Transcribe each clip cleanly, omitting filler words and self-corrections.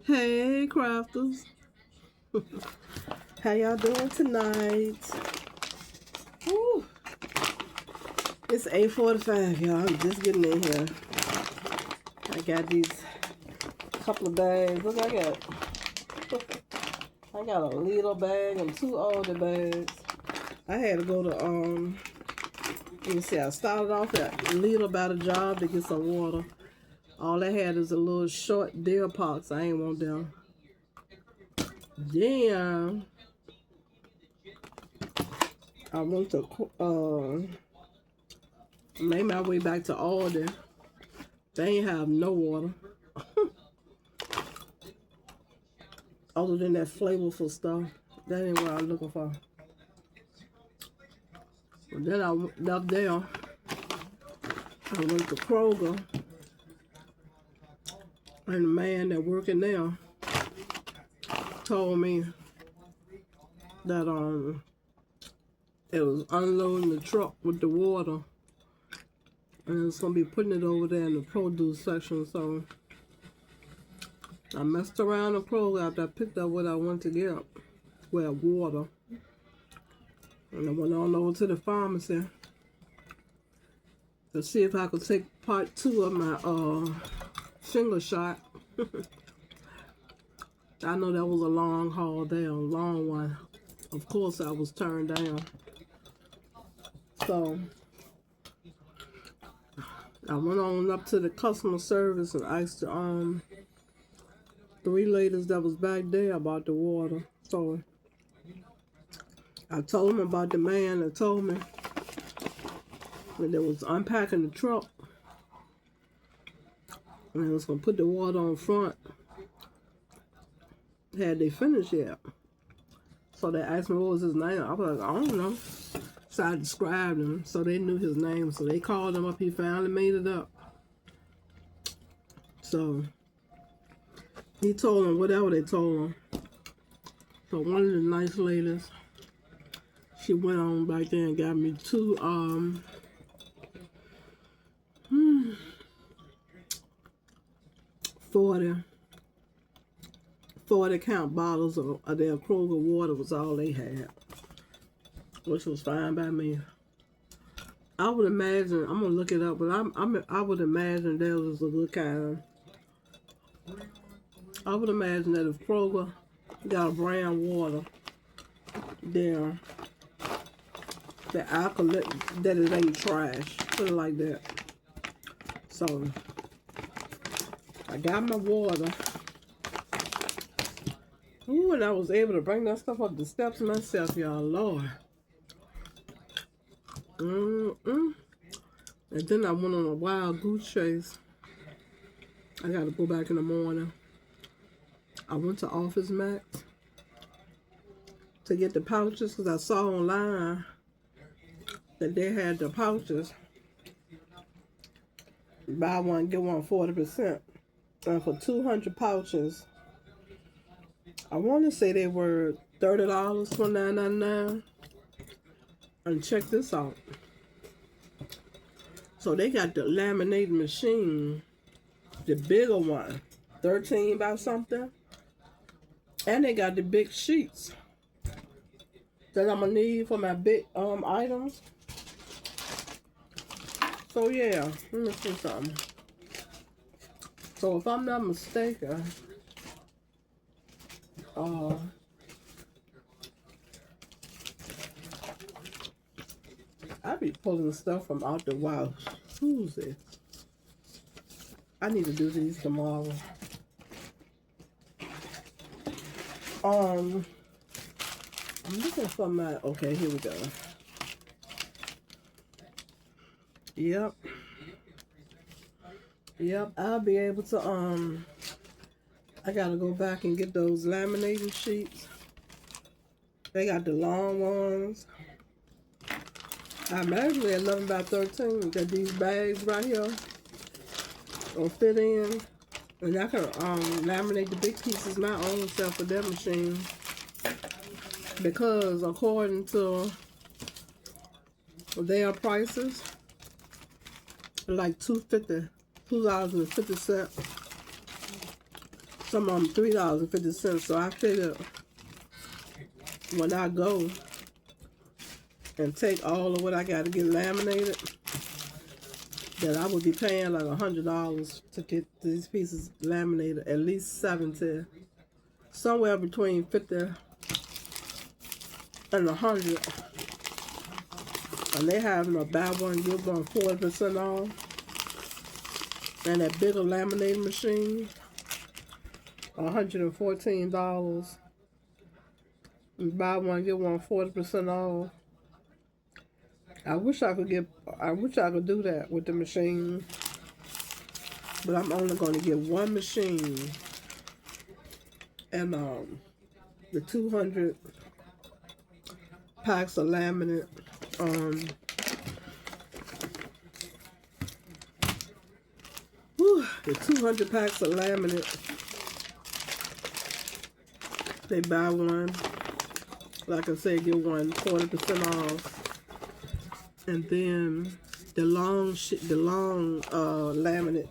Hey, crafters. How y'all doing tonight? Woo. It's 8:45, y'all. I'm just getting in here. I got these couple of bags. Look, I got a little bag and two older bags. I had to go to let me see. I started off at Lidl about a job to get some water. All I had is a little short deer pox. I ain't want them. Then I went to made my way back to Aldi. They ain't have no water other than that flavorful stuff. That ain't what I'm looking for. But then I left there. I went to Kroger, and the man that working there told me that it was unloading the truck with the water, and it's gonna be putting it over there in the produce section. So I messed around the Kroger after I picked up what I wanted to get, well, water. And I went on over to the pharmacy to see if I could take part 2 of my finger shot. I know that was a long haul there, a long one. Of course I was turned down. So I went on up to the customer service and asked the 3 ladies that was back there about the water. So I told them about the man that told me when they was unpacking the truck and they was gonna put the water on front. Had they finished yet? So they asked me what was his name. I was like, I don't know. So I described him, so they knew his name. So they called him up. He finally made it up. So he told them whatever they told him. So one of the nice ladies, she went on back there and got me 2 40 count bottles of their Kroger water was all they had, which was fine by me. I would imagine, I'm gonna look it up, but I would imagine there was a good kind. I would imagine that if Kroger got a brand water there, that it ain't trash. Put it like that. So I got my water. Ooh, and I was able to bring that stuff up the steps myself, y'all. Lord. And then I went on a wild goose chase. I got to go back in the morning. I went to Office Max to get the pouches because I saw online that they had the pouches. Buy one, get one 40%. And for 200 pouches, I want to say they were $30, $29.99. And check this out. So they got the laminating machine, the bigger one, 13 by something. And they got the big sheets that I'm gonna need for my big items. So yeah, let me see something. So if I'm not mistaken, I be pulling stuff from out the wild. Who's it? I need to do these tomorrow. I'm looking for my, okay, here we go. Yep, I'll be able to, I gotta go back and get those laminating sheets. They got the long ones. I'm actually at 11 by 13. Got these bags right here. Will fit in. And I can laminate the big pieces my own self with that machine. Because according to their prices, like $2.50. Some of them $3.50. So I figured when I go and take all of what I got to get laminated, that I would be paying like $100 to get these pieces laminated, at least 70, somewhere between 50 and 100. And they having a buy one get one 40% off, and that bigger laminating machine, $114. And buy one get one 40% off. I wish I could do that with the machine, but I'm only going to get one machine, and the 200 packs of laminate, the 200 packs of laminate, they buy one, like I said, get one 40% off. And then the long laminate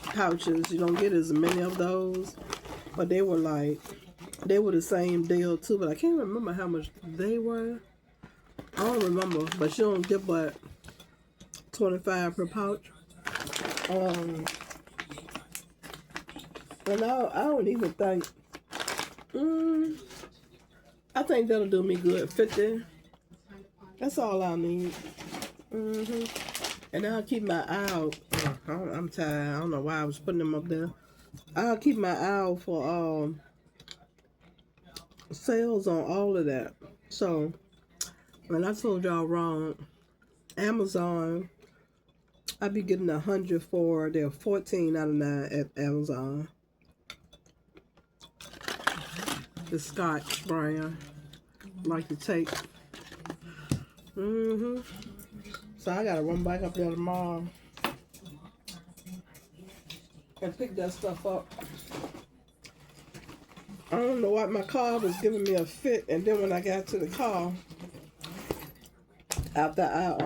pouches, you don't get as many of those, but they were the same deal too, but I can't remember how much they were. I don't remember, but you don't get but 25 per pouch. And I don't even think, I think that'll do me good. 50. That's all I need. And I'll keep my eye out. I'm tired. I don't know why I was putting them up there. I'll keep my eye out for sales on all of that. So, when I told y'all wrong, Amazon, I be getting 100 for, they're $14.99 at Amazon. The Scotch brand, like to take. So I gotta run back up there tomorrow and pick that stuff up. I don't know what, my car was giving me a fit, and then when I got to the car, after I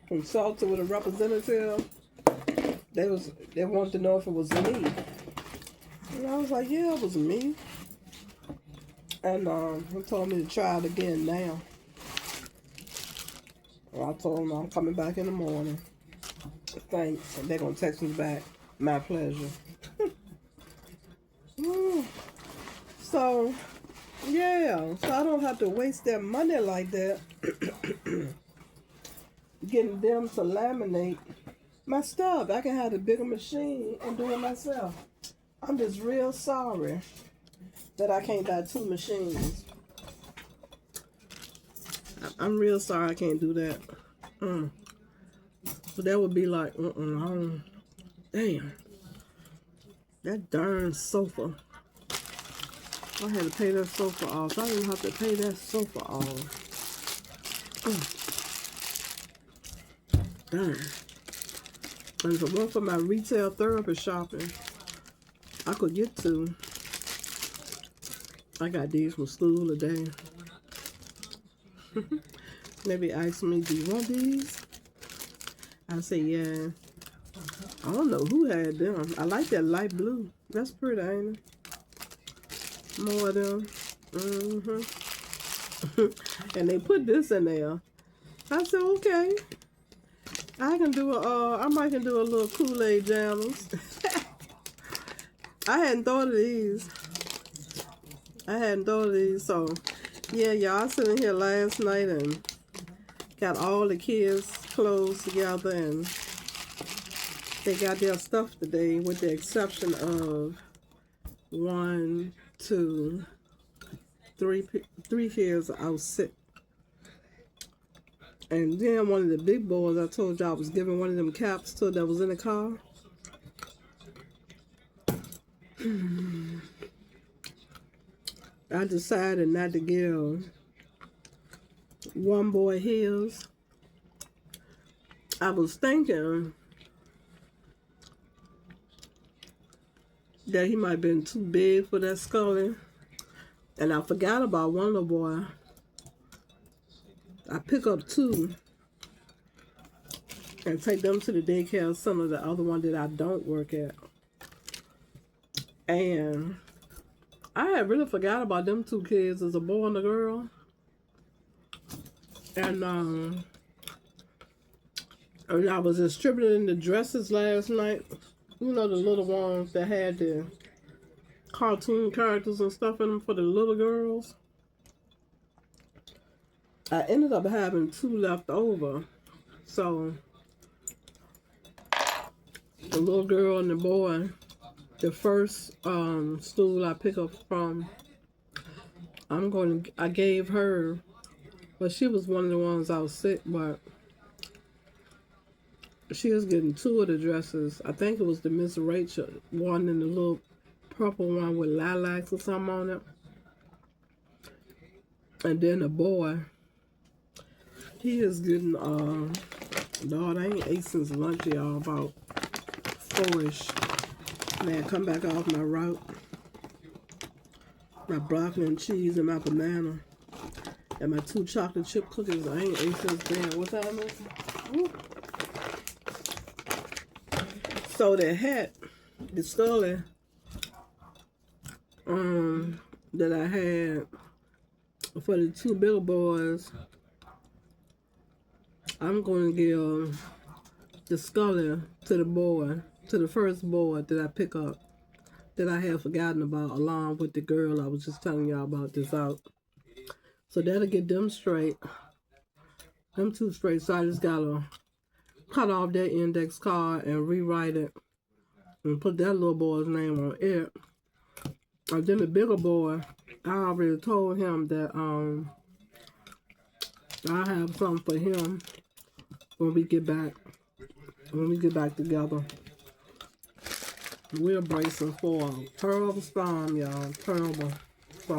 consulted with a representative, they wanted to know if it was me. And I was like, yeah, it was me. And he told me to try it again now. Well, I told them I'm coming back in the morning. Thanks. And they're going to text me back. My pleasure. So, yeah. So I don't have to waste their money like that. Getting them to laminate my stuff. I can have a bigger machine and do it myself. I'm just real sorry that I can't buy two machines. I'm real sorry I can't do that. So that would be like, damn. That darn sofa. I had to pay that sofa off. I didn't have to pay that sofa off. Darn. And if it weren't for my retail therapy shopping, I could get to. I got these from school today. Maybe ask me, do you want these? I say, yeah. I don't know who had them. I like that light blue. That's pretty, ain't it? More of them. And they put this in there. I said, okay. I might can do a little Kool-Aid jammers. I hadn't thought of these. So, yeah, y'all sitting here last night and got all the kids' clothes together, and they got their stuff today, with the exception of 1, 2, 3 kids out sick. And then one of the big boys, I told y'all, was giving one of them caps to that was in the car. I decided not to give one boy his. I was thinking that he might have been too big for that Scully. And I forgot about one little boy. I pick up 2 and take them to the daycare center, the other one that I don't work at. And I had really forgot about them two kids, as a boy and a girl. And I was distributing the dresses last night. You know, the little ones that had the cartoon characters and stuff in them for the little girls. I ended up having 2 left over. So the little girl and the boy, the first stool I pick up from, I gave her, but she was one of the ones I was sick, but she was getting 2 of the dresses. I think it was the Miss Rachel one and the little purple one with lilacs or something on it. And then the boy, he is getting, Lord, I ain't ate since lunch, y'all, about 4-ish. Man, come back off my route. My broccoli and cheese and my banana. And my 2 chocolate chip cookies. I ain't ate since then. What time is it? So the hat, the Scully, that I had for the 2 little boys, I'm going to give the Scully to the boy, to the first boy that I pick up, that I had forgotten about, along with the girl I was just telling y'all about this out. So that'll get them straight. Them 2 straight. So I just gotta cut off that index card and rewrite it and put that little boy's name on it. And then the bigger boy, I already told him that I have something for him when we get back. When we get back together. We're bracing for a terrible storm, y'all. Terrible. So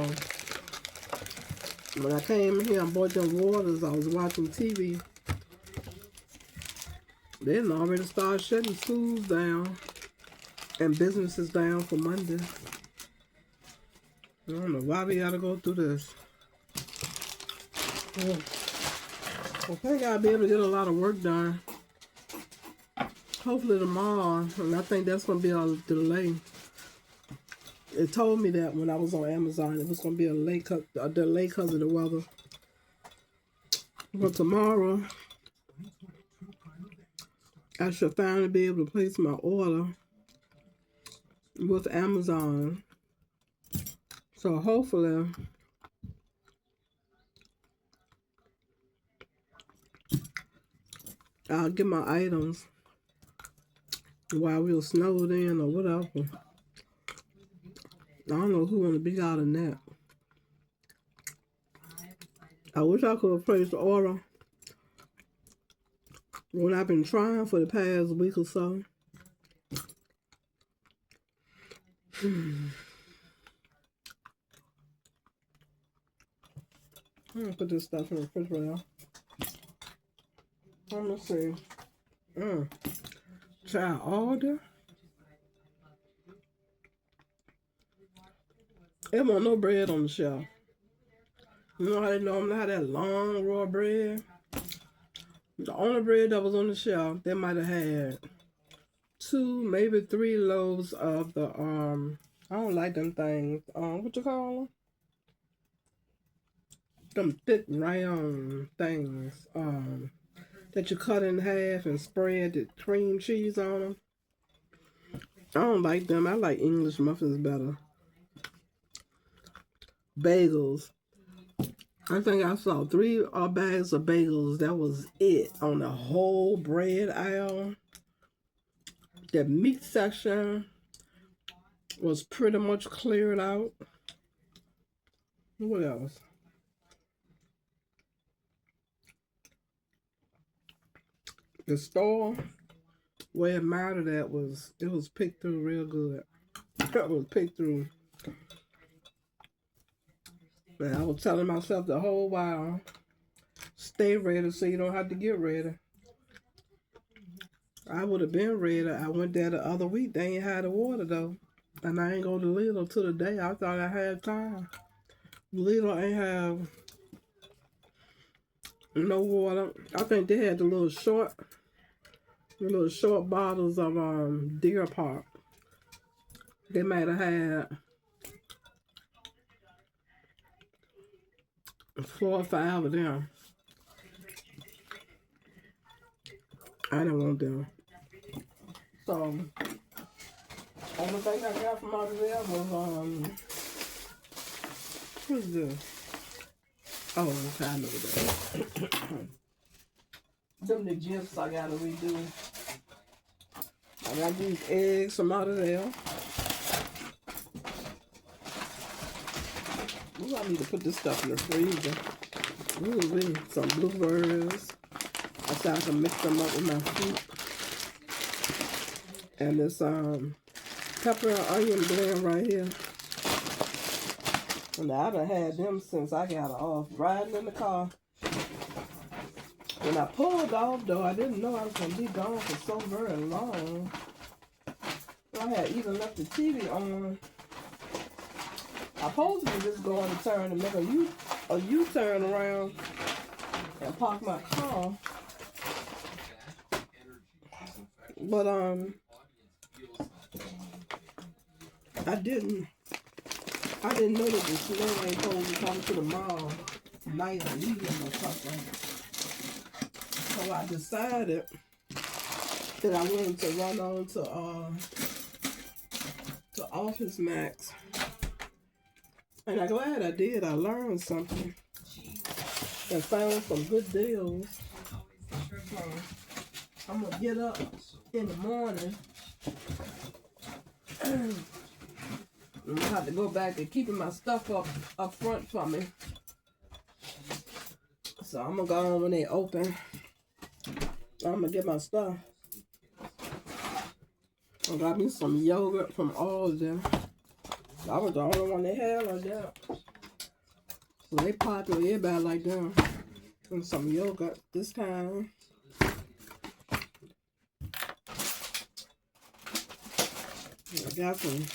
when I came here and bought them waters, I was watching TV. They had already started shutting schools down and businesses down for Monday. I don't know why we gotta go through this. I think I'll be able to get a lot of work done. Hopefully tomorrow, and I think that's going to be a delay. It told me that when I was on Amazon, it was going to be a delay because of the weather. But tomorrow, I should finally be able to place my order with Amazon. So hopefully, I'll get my items while we were snowed in or whatever. I don't know who want to be out in that. I wish I could have placed the order when I've been trying for the past week or so. I'm gonna put this stuff in the refrigerator. Let me see. Child order. There wasn't no bread on the shelf. You know how they normally have that long raw bread? The only bread that was on the shelf, they might have had 2, maybe 3 loaves of the I don't like them things. What you call them? Them thick round things. That you cut in half and spread the cream cheese on them. I don't like them. I like English muffins better. Bagels. I think I saw 3 bags of bagels. That was it on the whole bread aisle. The meat section was pretty much cleared out. What else? The store where it mattered at was, it was picked through real good. It was picked through. And I was telling myself the whole while, stay ready so you don't have to get ready. I would have been ready. I went there the other week. They ain't had the water though. And I ain't go to Lidl till the day. I thought I had time. Lidl ain't have no water. I think they had the little short bottles of Deer Park. They might have had 4 or 5 of them. I didn't want them. So, only thing I got from out of there was, what's this? Oh, okay, I know that. Them the gifts I gotta redo. I got these eggs from out of there. Ooh, I need to put this stuff in the freezer. Ooh, wait, some blueberries. I said I can mix them up with my fruit. And this pepper and onion blend right here. And I done had them since I got off riding in the car. When I pulled off though, I didn't know I was gonna be gone for so very long. I had even left the TV on. I supposed to be just going to turn and make a U-turn around and park my car. But I didn't know that the snow ain't supposed to come to the mall night or evening or something. So I decided that I wanted to run on to Office Max. And I'm glad I did. I learned something and found some good deals. So I'm gonna get up in the morning. I'm gonna have to go back to keeping my stuff up front for me. So I'm gonna go on when they open. I'm gonna get my stuff. I got me some yogurt from all of them. I was the only one they had like that. So they popular, everybody like them. And some yogurt this time. I got some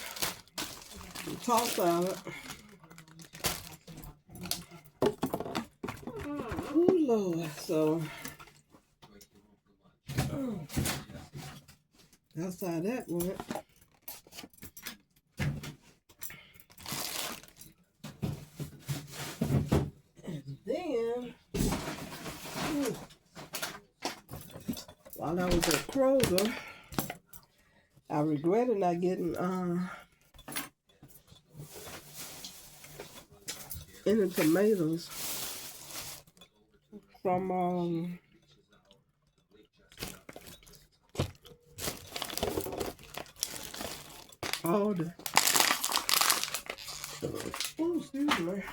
tossed salad. Oh Lord, so that's how that went. And then, while I was at Kroger, I regretted not getting any tomatoes from Aldi. Oh, excuse me.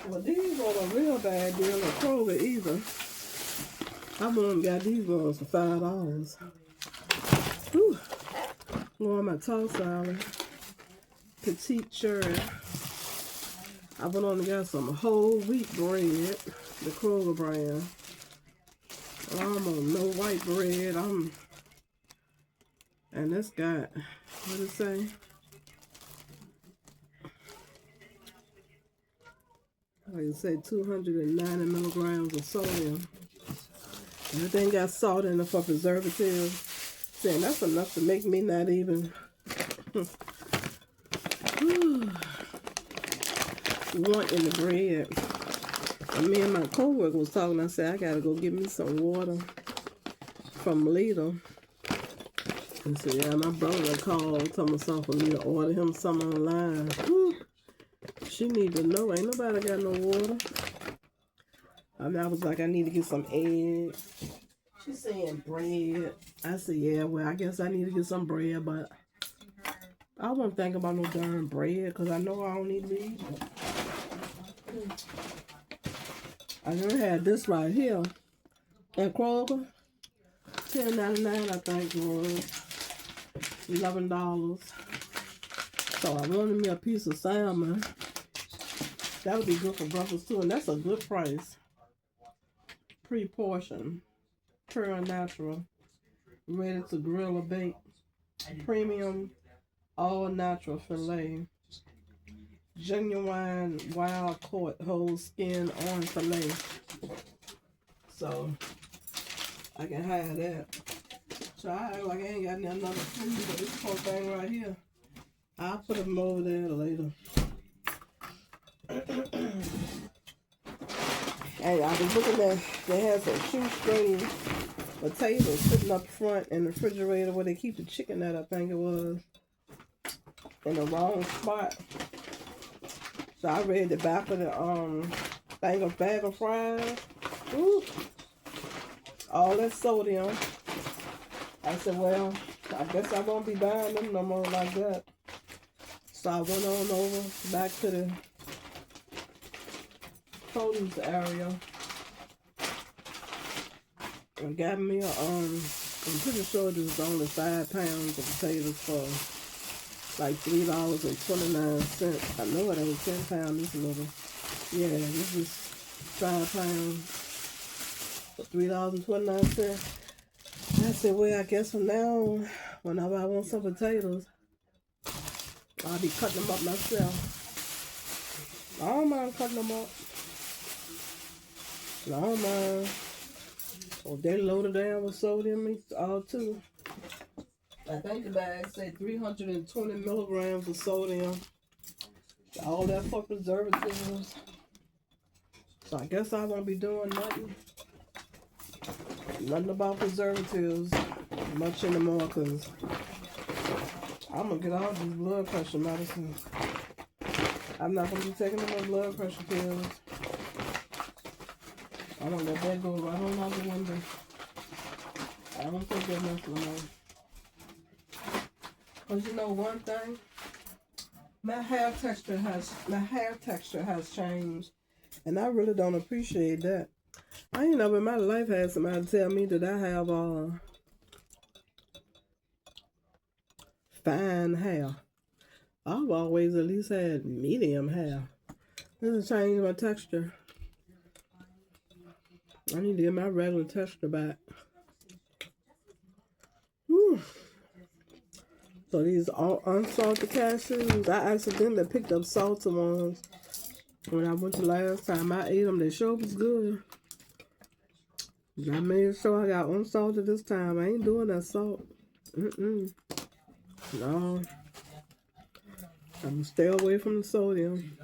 Well, these weren't a real bad deal at Kroger either. I wouldn't got these ones for $5. Whew. More my toast salad. Petite cherry. I went on and got some whole wheat bread, the Kroger brand. I'm on no white bread. And this got, what did it say? Like it say 290 milligrams of sodium. Everything got salt in it for preservatives. Saying that's enough to make me not even wanting the bread. And me and my coworker was talking. I said I gotta go get me some water from Lidl. And so yeah, my brother called, told myself for me to order him some online. Whew. She need to know, ain't nobody got no water. I was like, I need to get some eggs. She's saying bread. I said, yeah, well, I guess I need to get some bread, but I wasn't thinking about no darn bread because I know I don't need to eat it. I never had this right here at Kroger. $10.99, I think it was. $11. So I wanted me a piece of salmon. That would be good for breakfast too, and that's a good price. Pre-portioned, pure natural, ready to grill or bake, premium, all natural filet, genuine wild caught whole skin on filet. So I can have that. So I act like I ain't got another food, but this whole thing right here, I'll put them over there later. And I was looking at, they had some shoestring potatoes sitting up front in the refrigerator where they keep the chicken at, I think it was, in the wrong spot. So I read the back of the bag of fries. Ooh, all that sodium. I said, well, I guess I won't be buying them no more like that. So I went on over back to the produce area and got me a I'm pretty sure this is only 5 pounds of potatoes for like $3.29. I know it ain't 10 pounds, this little. Yeah, this is 5 pounds for $3.29. I said, well, I guess from now on, whenever I want some potatoes, I'll be cutting them up myself. I don't mind cutting them up. I don't mind. Oh, they loaded down with sodium too. I think the bag said 320 milligrams of sodium. All that for preservatives. So I guess I won't be doing nothing about preservatives much anymore, because I'm going to get all these blood pressure medicine. I'm not going to be taking no blood pressure pills. I'm going to let that go right on out the window. I don't think they're nothing no more. Because you know one thing? My hair texture has changed. And I really don't appreciate that. I ain't never in my life had somebody tell me that I have fine hair. I've always at least had medium hair. This has changed my texture. I need to get my regular texture back. Whew. So these all unsalted cashews, I accidentally picked up salted ones when I went the last time. I ate them, they sure was good. I made sure I got unsalted this time. I ain't doing that salt. No. I'm gonna stay away from the sodium.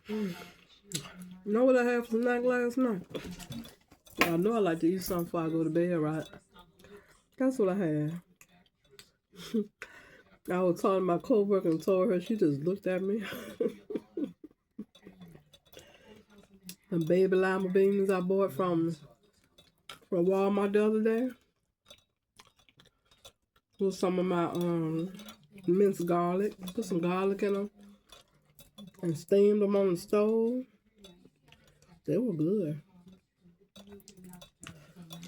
You know what I had for snack last night? I know I like to eat something before I go to bed, right? That's what I had. I was talking to my coworker and told her, she just looked at me. And baby lima beans I bought from Walmart the other day. With some of my minced garlic. Put some garlic in them. And steamed them on the stove. They were good.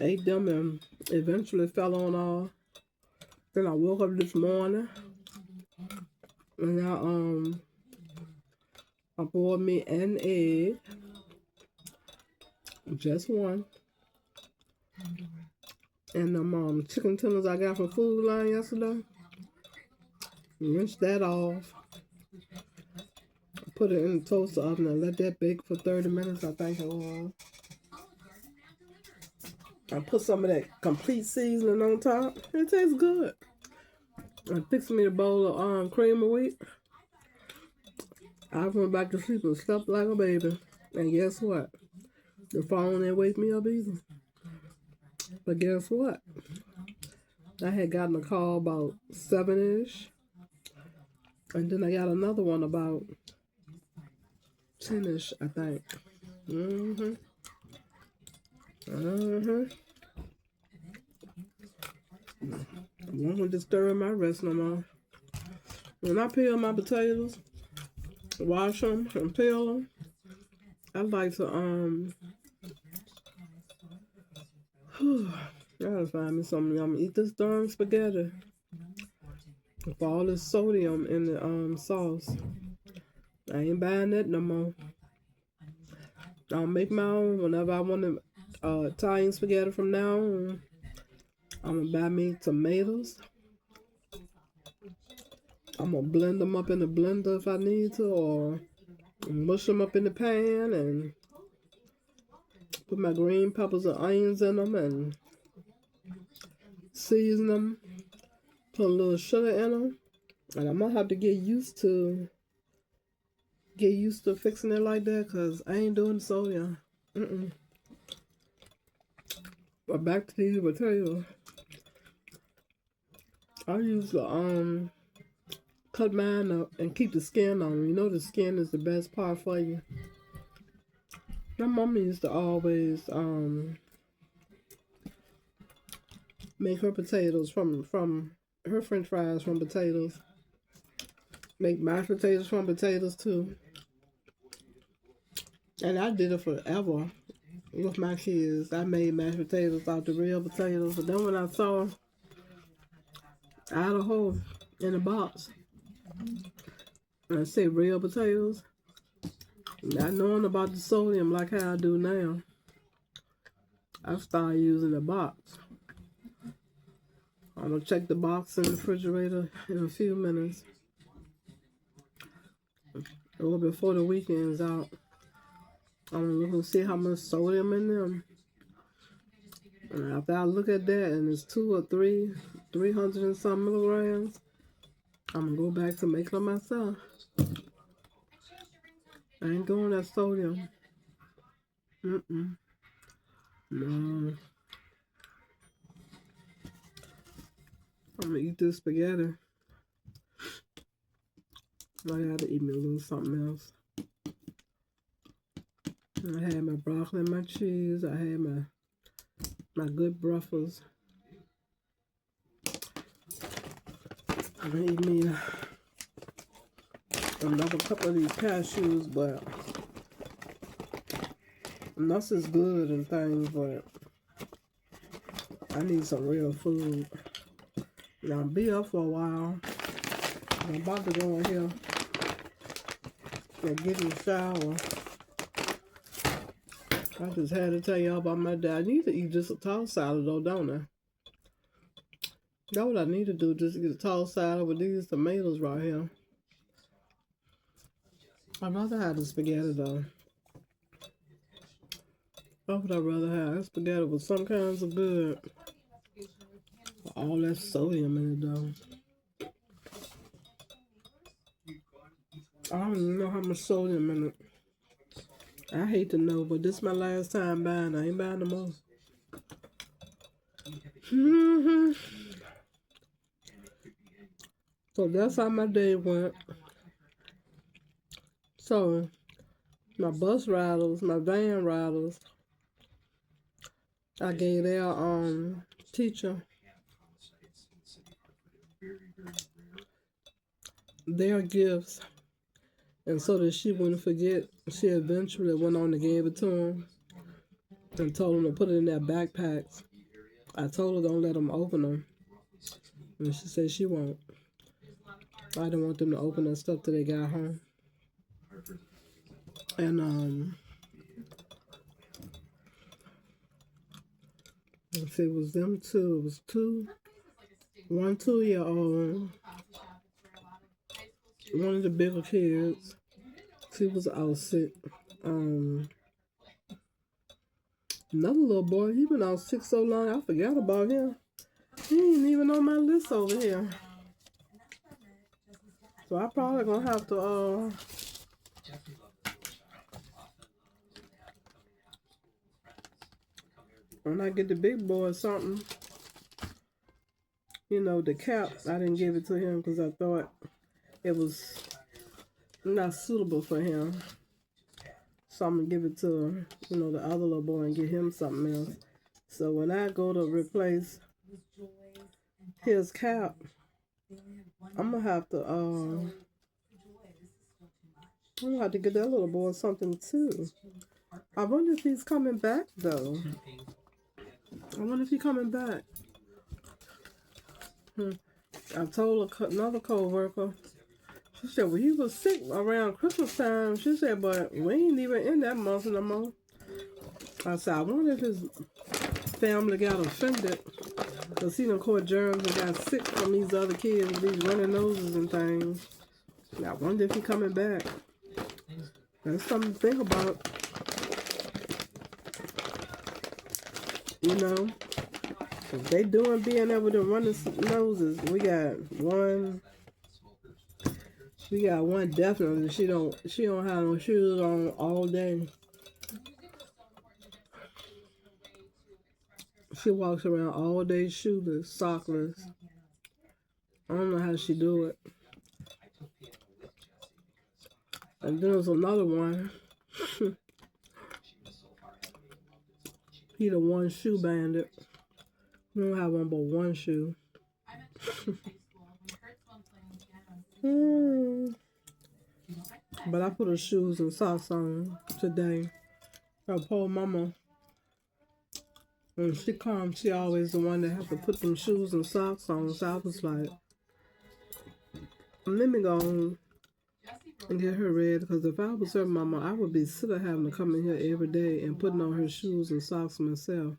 Ate them and eventually fell on off. Then I woke up this morning and I bought me an egg. Just one. And them chicken tenders I got from Food Line yesterday. Rinse that off. Put it in the toaster oven and let that bake for 30 minutes, I think it was. I put some of that complete seasoning on top. It tastes good. I fixed me a bowl of cream of wheat. I went back to sleep and slept like a baby. And guess what? The phone didn't wake me up either. But guess what? I had gotten a call about 7-ish. And then I got another one about 10-ish, I think. I won't disturb my rest no more. When I peel my potatoes, wash them and peel them, I like to I gotta find me something. I'm gonna eat this darn spaghetti with all this sodium in the sauce. I ain't buying that no more. I'll make my own whenever I want Italian spaghetti from now on. I'm gonna buy me tomatoes. I'm gonna blend them up in the blender if I need to, or mush them up in the pan and put my green peppers and onions in them and season them, put a little sugar in them, and I'm gonna have to get used to fixing it like that, cause I ain't doing sodium. But back to these potatoes, I use the cut mine up and keep the skin on them. You know the skin is the best part for you. My mama used to always make her potatoes from her French fries from potatoes. Make mashed potatoes from potatoes too. And I did it forever with my kids. I made mashed potatoes out the real potatoes. But then when I saw I had a hole in the box and I said real potatoes, not knowing about the sodium like how I do now, I started using the box. I'm gonna check the box in the refrigerator in a few minutes, or before the weekend's out. I'm gonna look and see how much sodium in them. And after I look at that and it's 2 or 300 and some milligrams, I'm gonna go back to making them myself. I ain't going that sodium. No. I'm gonna eat this spaghetti. I gotta eat me a little something else. I had my broccoli and my cheese. I had my good Brussels. I'm gonna eat me another couple of these cashews, but nuts is good and things, but I need some real food. And I'll be up for a while. I'm about to go in here and get in the shower. I just had to tell y'all about my day. I need to eat just a tossed salad though, don't I? That's what I need to do, just get a tossed salad with these tomatoes right here. I'd rather have the spaghetti though. That's what I'd rather have. Spaghetti with some kinds of good. All that sodium in it though. I don't even know how much sodium in it. I hate to know, but this is my last time buying. I ain't buying no more. So that's how my day went. So my bus riders, my van riders, I gave their teacher their gifts, and so that she wouldn't forget, she eventually went on to give it to them and told them to put it in their backpacks. I told her don't let them open them, and she said she won't. I didn't want them to open that stuff till they got home. And if it was them two, it was one 2-year-old, one of the bigger kids. She was out sick. Another little boy, he been out sick so long, I forgot about him. He ain't even on my list over here. So I probably gonna have to when I get the big boy something, you know, the cap, I didn't give it to him because I thought it was not suitable for him. So I'm gonna give it to, you know, the other little boy and get him something else. So when I go to replace his cap, I'm gonna have to get that little boy something too. I wonder if he's coming back though. I wonder if he's coming back. I told another co-worker, she said, well, he was sick around Christmas time. She said, but we ain't even in that month no more. I said, I wonder if his family got offended because he done caught germs and got sick from these other kids with these running noses and things. And I wonder if he coming back. That's something to think about. You know? They doing being able to run the noses. We got one definitely. She don't have no shoes on all day. She walks around all day shoeless, sockless. I don't know how she do it. And then there's another one. He the one shoe bandit. We don't have one but one shoe. But I put her shoes and socks on today. Her poor mama, when she comes, she always the one that have to put them shoes and socks on. So I was like, let me go and get her ready. Because if I was her mama, I would be sick of having to come in here every day and putting on her shoes and socks myself.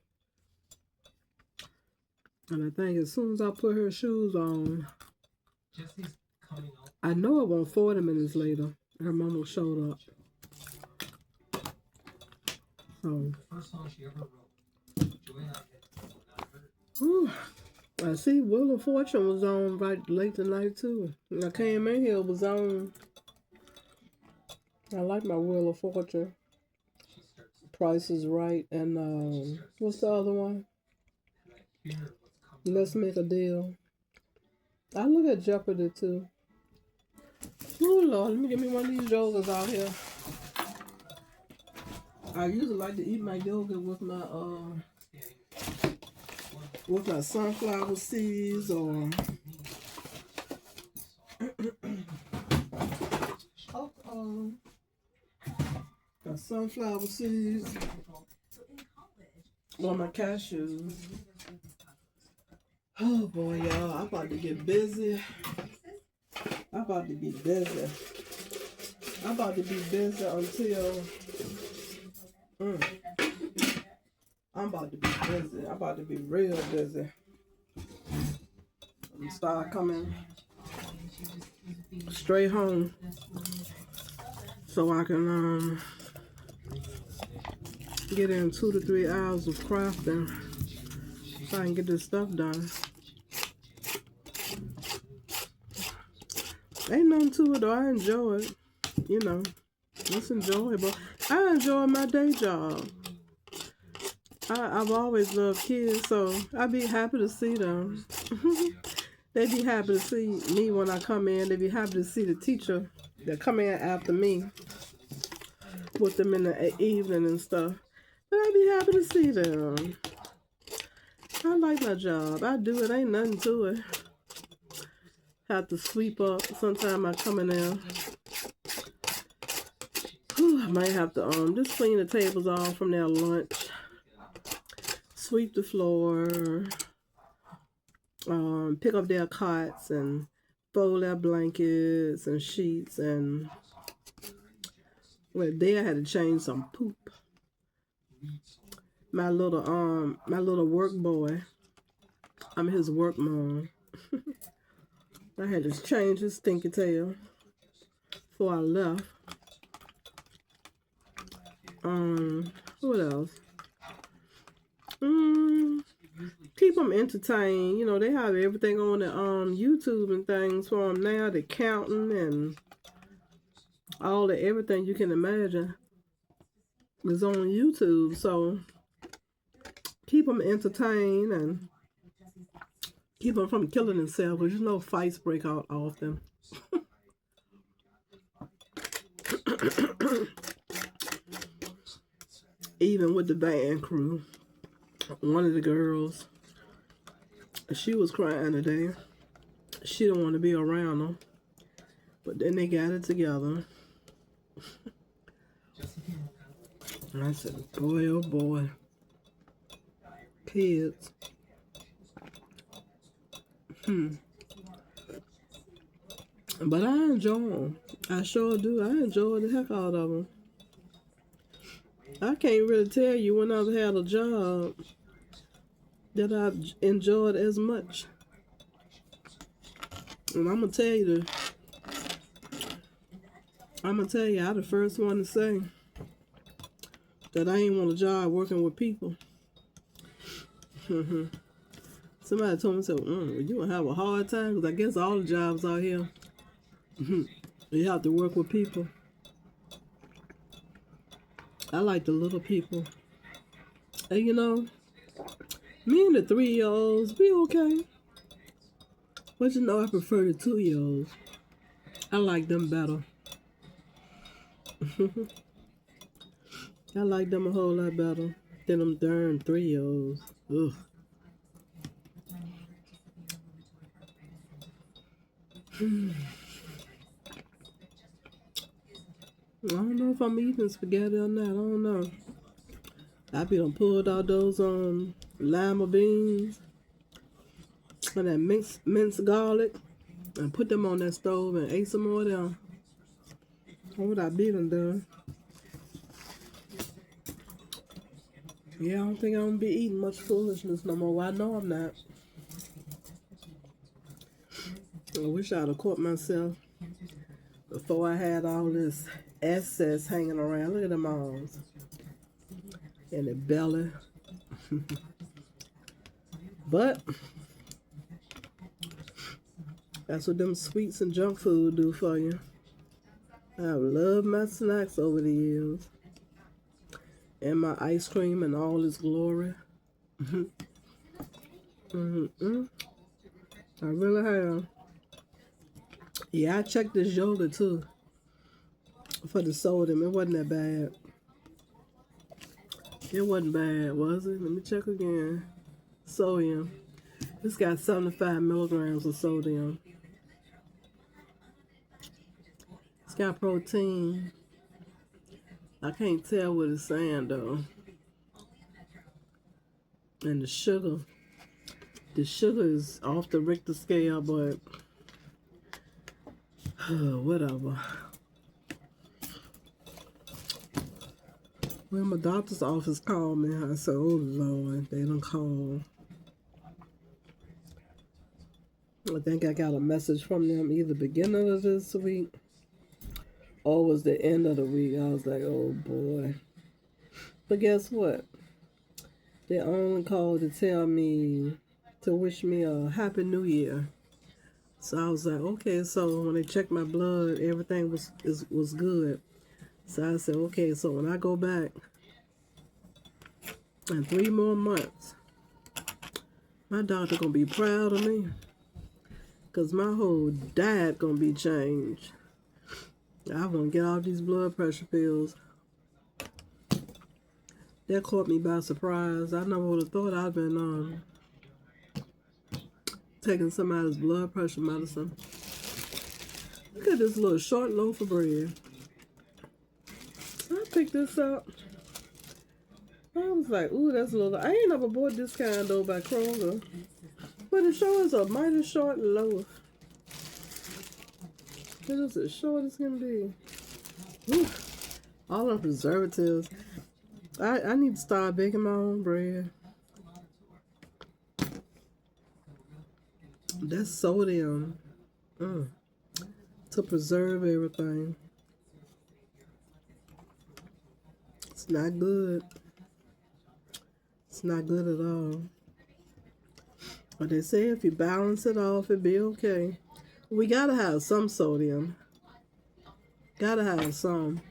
And I think as soon as I put her shoes on, I know it won't 40 minutes later. Her mama showed up. So, I see Wheel of Fortune was on right late tonight too. I came in here, it was on. I like my Wheel of Fortune. Price is Right, and what's the other one? Let's Make a Deal. I look at Jeopardy too. Oh Lord, let me get me one of these yogurts out here. I usually like to eat my yogurt with my sunflower seeds or my sunflower seeds or my cashews. Oh boy, y'all, I'm about to get busy. I'm about to be busy until I'm about to be busy. I'm about to be real busy. I'm start coming straight home so I can get in 2 to 3 hours of crafting so I can get this stuff done. Ain't nothing to it though. I enjoy it. You know, it's enjoyable. I enjoy my day job. I've always loved kids, so I'd be happy to see them. They be happy to see me when I come in. They be happy to see the teacher that come in after me with them in the evening and stuff. But I'd be happy to see them. I like my job. I do it. Ain't nothing to it. Have to sweep up. Sometime I come in there. I might have to just clean the tables off from their lunch. Sweep the floor. Pick up their cots and fold their blankets and sheets. And well, there I had to change some poop. My little work boy. I'm his work mom. I had to change his stinky tail before I left. What else? Keep them entertained. You know, they have everything on the YouTube and things for them now. The counting and all the everything you can imagine is on YouTube. So keep them entertained and keep them from killing themselves. Because you know fights break out often. Even with the band crew. One of the girls, she was crying today. She didn't want to be around them. But then they got it together. And I said, boy, oh boy. Kids. But I enjoy them. I sure do. I enjoy the heck out of them. I can't really tell you when I've had a job that I've enjoyed as much. And I'm gonna tell you, I'm the first one to say that I ain't want a job working with people. Somebody told me, so, you gonna have a hard time, because I guess all the jobs out here, you have to work with people. I like the little people. And you know, me and the 3-year-olds, we okay. But you know, I prefer the 2-year-olds. I like them better. I like them a whole lot better than them darn 3-year-olds. Ugh. I don't know if I'm eating spaghetti or not. I don't know. I be done pulled out those lima beans and that minced garlic and put them on that stove and ate some more of them. What I be done. Yeah, I don't think I'm gonna be eating much foolishness no more. Well, I know I'm not. I wish I'd have caught myself before I had all this excess hanging around. Look at them arms and the belly. But that's what them sweets and junk food do for you. I've loved my snacks over the years. And my ice cream in all its glory. I really have. Yeah, I checked this yoga too for the sodium. It wasn't that bad. It wasn't bad, was it? Let me check again. Sodium. It's got 75 milligrams of sodium. It's got protein. I can't tell what it's saying though. And the sugar. The sugar is off the Richter scale, but whatever. When my doctor's office called me, I said, oh Lord, they done called. I think I got a message from them either beginning of this week or was the end of the week. I was like, oh boy. But guess what? They only called to tell me, to wish me a happy new year. So I was like, okay, so when they checked my blood, everything was good. So I said, okay, so when I go back in 3 more months, my doctor gonna be proud of me. Because my whole diet gonna be changed. I won't get all these blood pressure pills. That caught me by surprise. I never would have thought I'd been taking somebody's blood pressure medicine. Look at this little short loaf of bread. I picked this up. I was like, ooh, that's a little. I ain't never bought this kind though by Kroger. But it sure is a mighty short loaf. It is as short as can be. Ooh, all them preservatives. I need to start baking my own bread. That's sodium to preserve everything. It's not good. It's not good at all. But they say if you balance it off, it'll be okay. We gotta have some sodium. Gotta have some.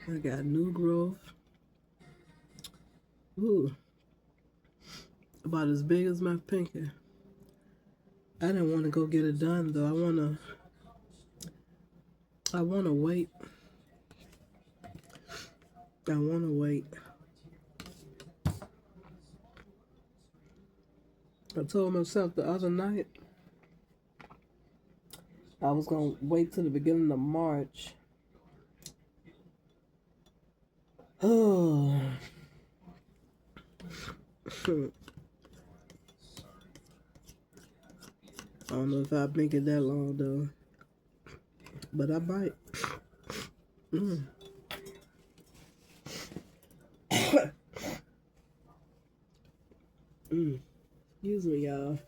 I got new growth. Ooh. About as big as my pinky. I didn't want to go get it done though. I wanna wait. I wanna wait. I told myself the other night I was gonna wait till the beginning of March. Oh. I don't know if I'll make it that long though. But I might. Excuse me, y'all.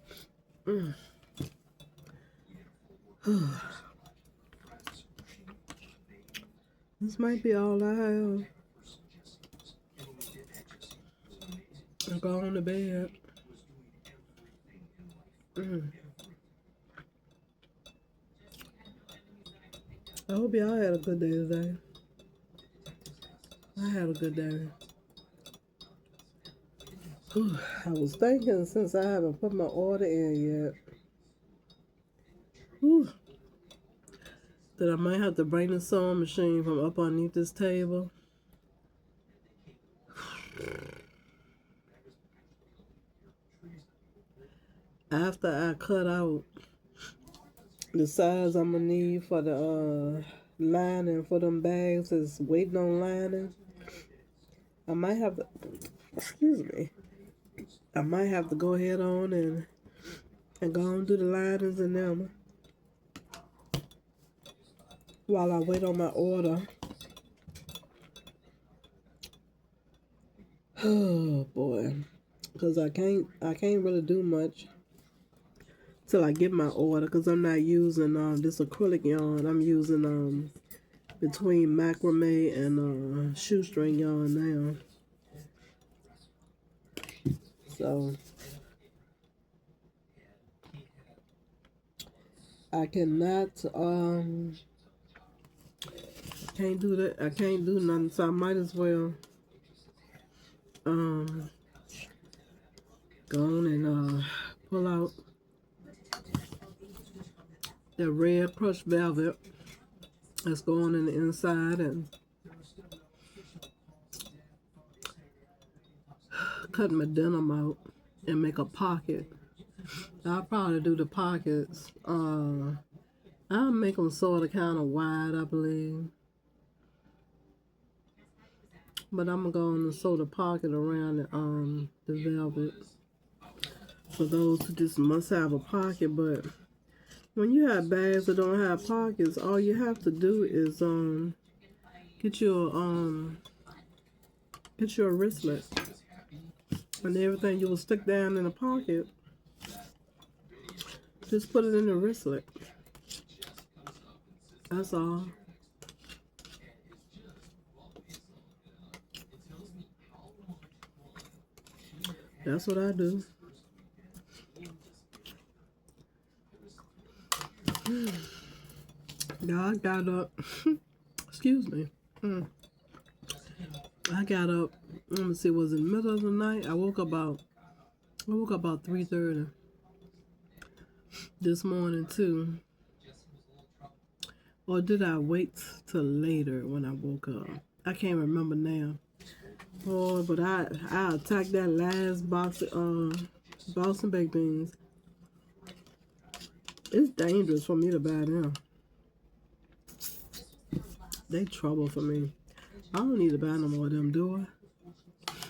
This might be all I have. and go on to bed. Mm. I hope y'all had a good day today. I had a good day. Whew. I was thinking, since I haven't put my order in yet, whew, that I might have to bring the sewing machine from up underneath this table. After I cut out the size I'm gonna need for the lining for them bags that's waiting on lining, I might have to, excuse me, I might have to go ahead on and go and do the linings in them while I wait on my order. Oh boy, because I can't really do much till I get my order, because I'm not using this acrylic yarn. I'm using between macrame and shoestring yarn now. So I cannot can't do that. I can't do nothing, so I might as well go on and pull out the red crushed velvet that's going in the inside and cut my denim out and make a pocket. I'll probably do the pockets. I'll make them sort of kind of wide, I believe. But I'm gonna go on and sew the pocket around the velvet for those who just must have a pocket. But when you have bags that don't have pockets, all you have to do is get your wristlet, and everything you will stick down in the pocket, just put it in the wristlet. That's all. That's what I do. Now I got up. Excuse me. I got up. Let me see. Was it middle of the night? I woke up about 3:30 this morning too. Or did I wait till later when I woke up? I can't remember now. Oh, but I attacked that last box of Boston baked beans. It's dangerous for me to buy them. They trouble for me. I don't need to buy no more of them, do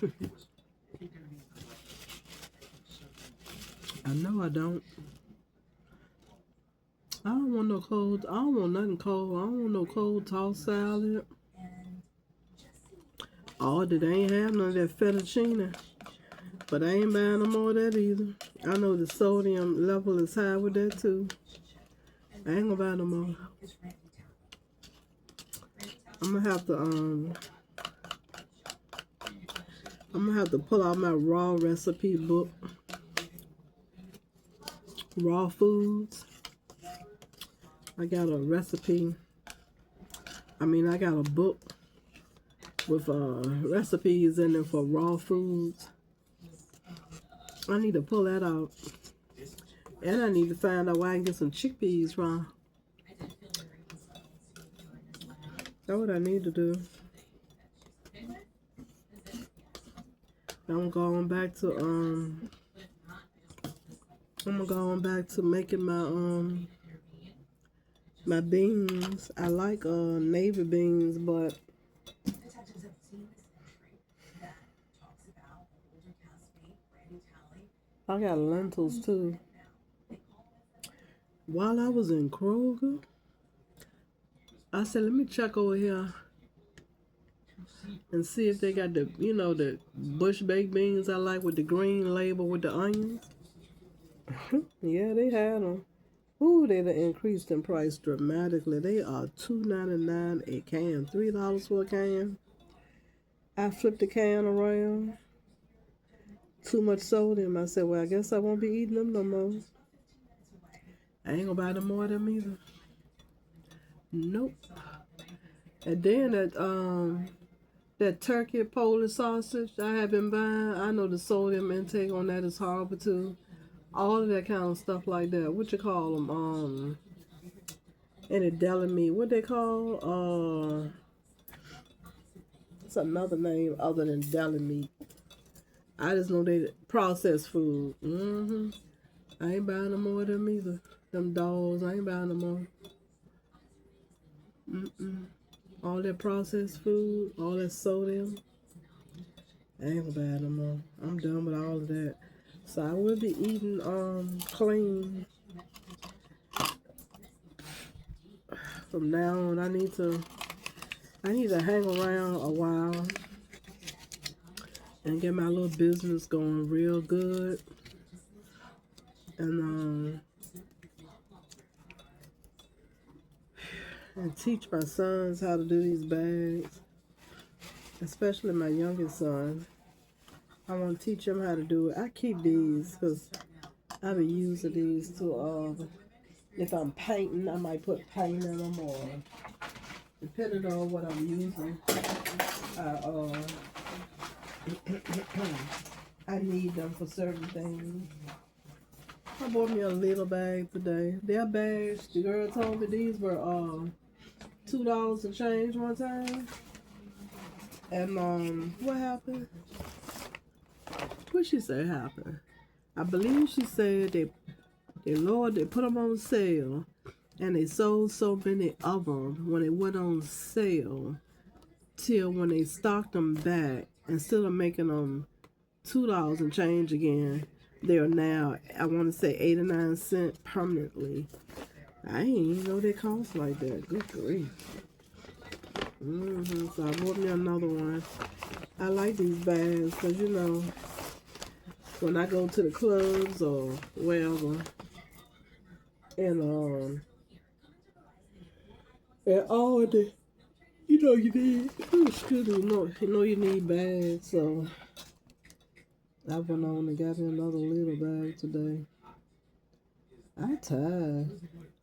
I? I know I don't. I don't want no cold. I don't want nothing cold. I don't want no cold tossed salad. Oh, they ain't have none of that fettuccine. But I ain't buying no more of that either. I know the sodium level is high with that too. I ain't gonna buy no more. I'm gonna have to pull out my raw recipe book. Raw foods. I got a recipe. I got a book with recipes in it for raw foods. I need to pull that out. And I need to find out where I can get some chickpeas from. That's what I need to do. I'm going back to making my beans. I like navy beans, but I got lentils too. While I was in Kroger, I said, let me check over here and see if they got the bush baked beans I like with the green label with the onions. Yeah, they had them. Ooh, they done increased in price dramatically. They are $2.99 a can, $3 for a can. I flipped the can around. too much sodium. I said, well, I guess I won't be eating them no more. I ain't gonna buy no more of them either. Nope. And then that turkey Polish sausage I have been buying, I know the sodium intake on that is horrible too. All of that kind of stuff like that. What you call them? And the deli meat. What they call? It's another name other than deli meat. I just know they processed food. I ain't buying no more of them either. Them dogs, I ain't buying no more. All that processed food, all that sodium, I ain't gonna buy no more. I'm done with all of that. So I will be eating clean from now on. I need to hang around a while and get my little business going real good. And teach my sons how to do these bags, especially my youngest son. I want to teach him how to do it. I keep these because I be using these to, if I'm painting, I might put paint in them, or depending on what I'm using, I need them for certain things. I bought me a little bag today. Their bags, the girl told me these were $2 and change one time. And what happened? What she say happened? I believe she said they put them on sale, and they sold so many of them when they went on sale, till when they stocked them back, instead of making them $2 and change again, they are now, I want to say 89 cents permanently. I ain't even know they cost like that. Good grief. So I bought me another one. I like these bags because, you know, when I go to the clubs or wherever, and all the, you know, you need, excuse me, you need bags. So I went on and got me another little bag today. I'm tired.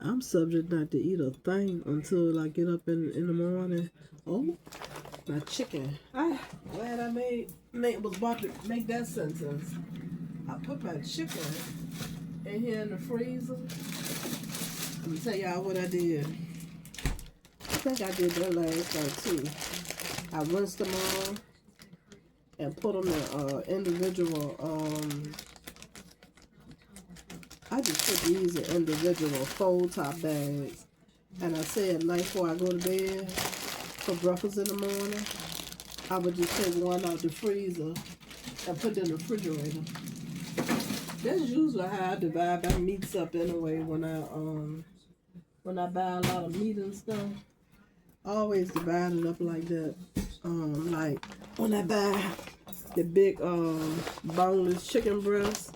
I'm subject not to eat a thing until I get up in the morning. Oh, my chicken. I'm glad I was about to make that sentence. I put my chicken in here in the freezer. Let me tell y'all what I did. I think I did that last night too. I rinsed them all and put them in individual, I just put these in individual fold top bags. And I said at night before I go to bed for breakfast in the morning, I would just take one out the freezer and put it in the refrigerator. That's usually how I divide my meats up anyway when I buy a lot of meat and stuff. I always divide it up like that. Like when I buy the big boneless chicken breasts,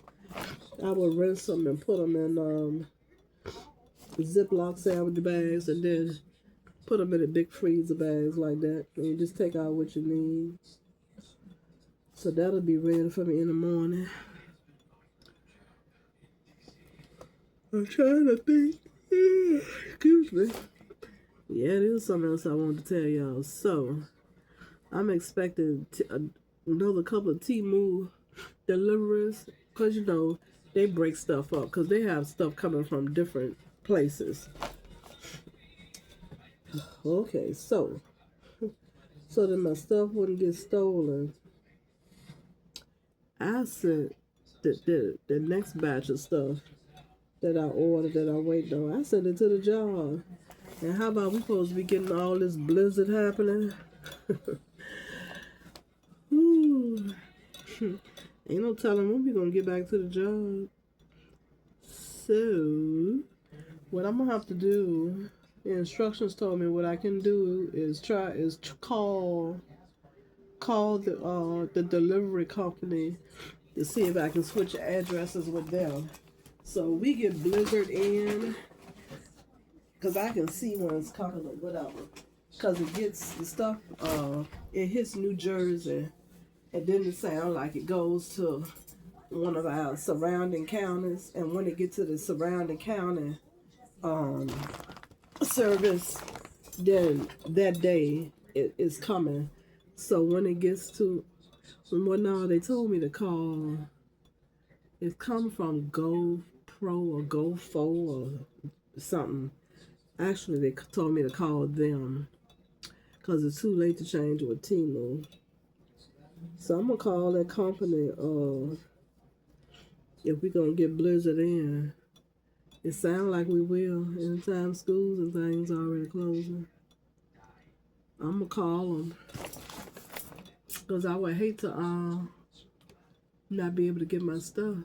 I will rinse them and put them in Ziploc sandwich bags, and then put them in the big freezer bags like that. And you just take out what you need. So that'll be ready for me in the morning. I'm trying to think. Excuse me. Yeah, there's something else I wanted to tell y'all. So, I'm expecting another couple of Temu deliveries. Because, you know, they break stuff up. Because they have stuff coming from different places. Okay, so that my stuff wouldn't get stolen, I sent the next batch of stuff that I ordered, that I waited on. I sent it to the job. And how about we supposed to be getting all this blizzard happening? Ain't no telling when we gonna get back to the job. So what I'm gonna have to do, the instructions told me what I can do is call the delivery company to see if I can switch addresses with them. So we get blizzard in, because I can see when it's coming or whatever. Because it gets the stuff, it hits New Jersey, and then it sounds like it goes to one of our surrounding counties, and when it gets to the surrounding county service, then that day it is coming. So when it gets to, well, now they told me to call. It's come from GoPro or GoFo or something. Actually, they told me to call them because it's too late to change with Temu. So I'm gonna call that company. If we're gonna get Blizzard in, it sounds like we will. Anytime schools and things already closing, I'm gonna call them because I would hate to not be able to get my stuff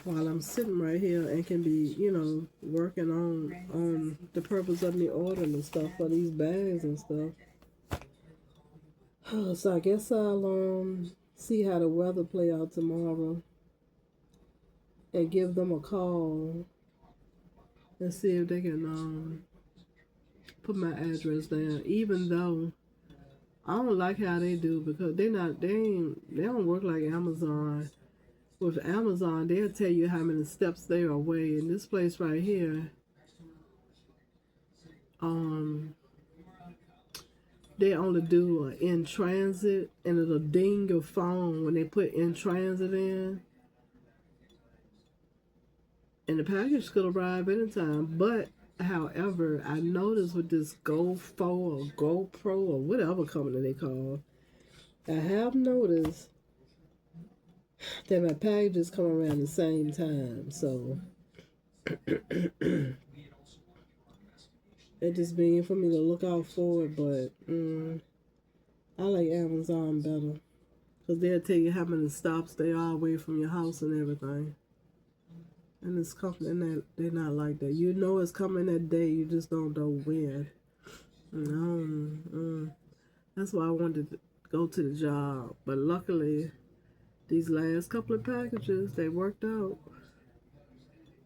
while I'm sitting right here and can be, working on the purpose of me ordering the stuff for these bags and stuff. So I guess I'll see how the weather play out tomorrow and give them a call and see if they can put my address down. Even though I don't like how they do, because they don't work like Amazon. With Amazon, they'll tell you how many steps they are away. In this place right here, they only do in transit, and it'll ding your phone when they put in transit in. And the package could arrive anytime. But, however, I noticed with this GoFo or GoPro or whatever company they call, I have noticed that my packages come around the same time. So, it just being for me to look out for it. But, I like Amazon better. Because they'll tell you how many stops they are away from your house and everything. And this company, they're not like that. You know it's coming that day, you just don't know when. That's why I wanted to go to the job. But luckily, these last couple of packages, they worked out.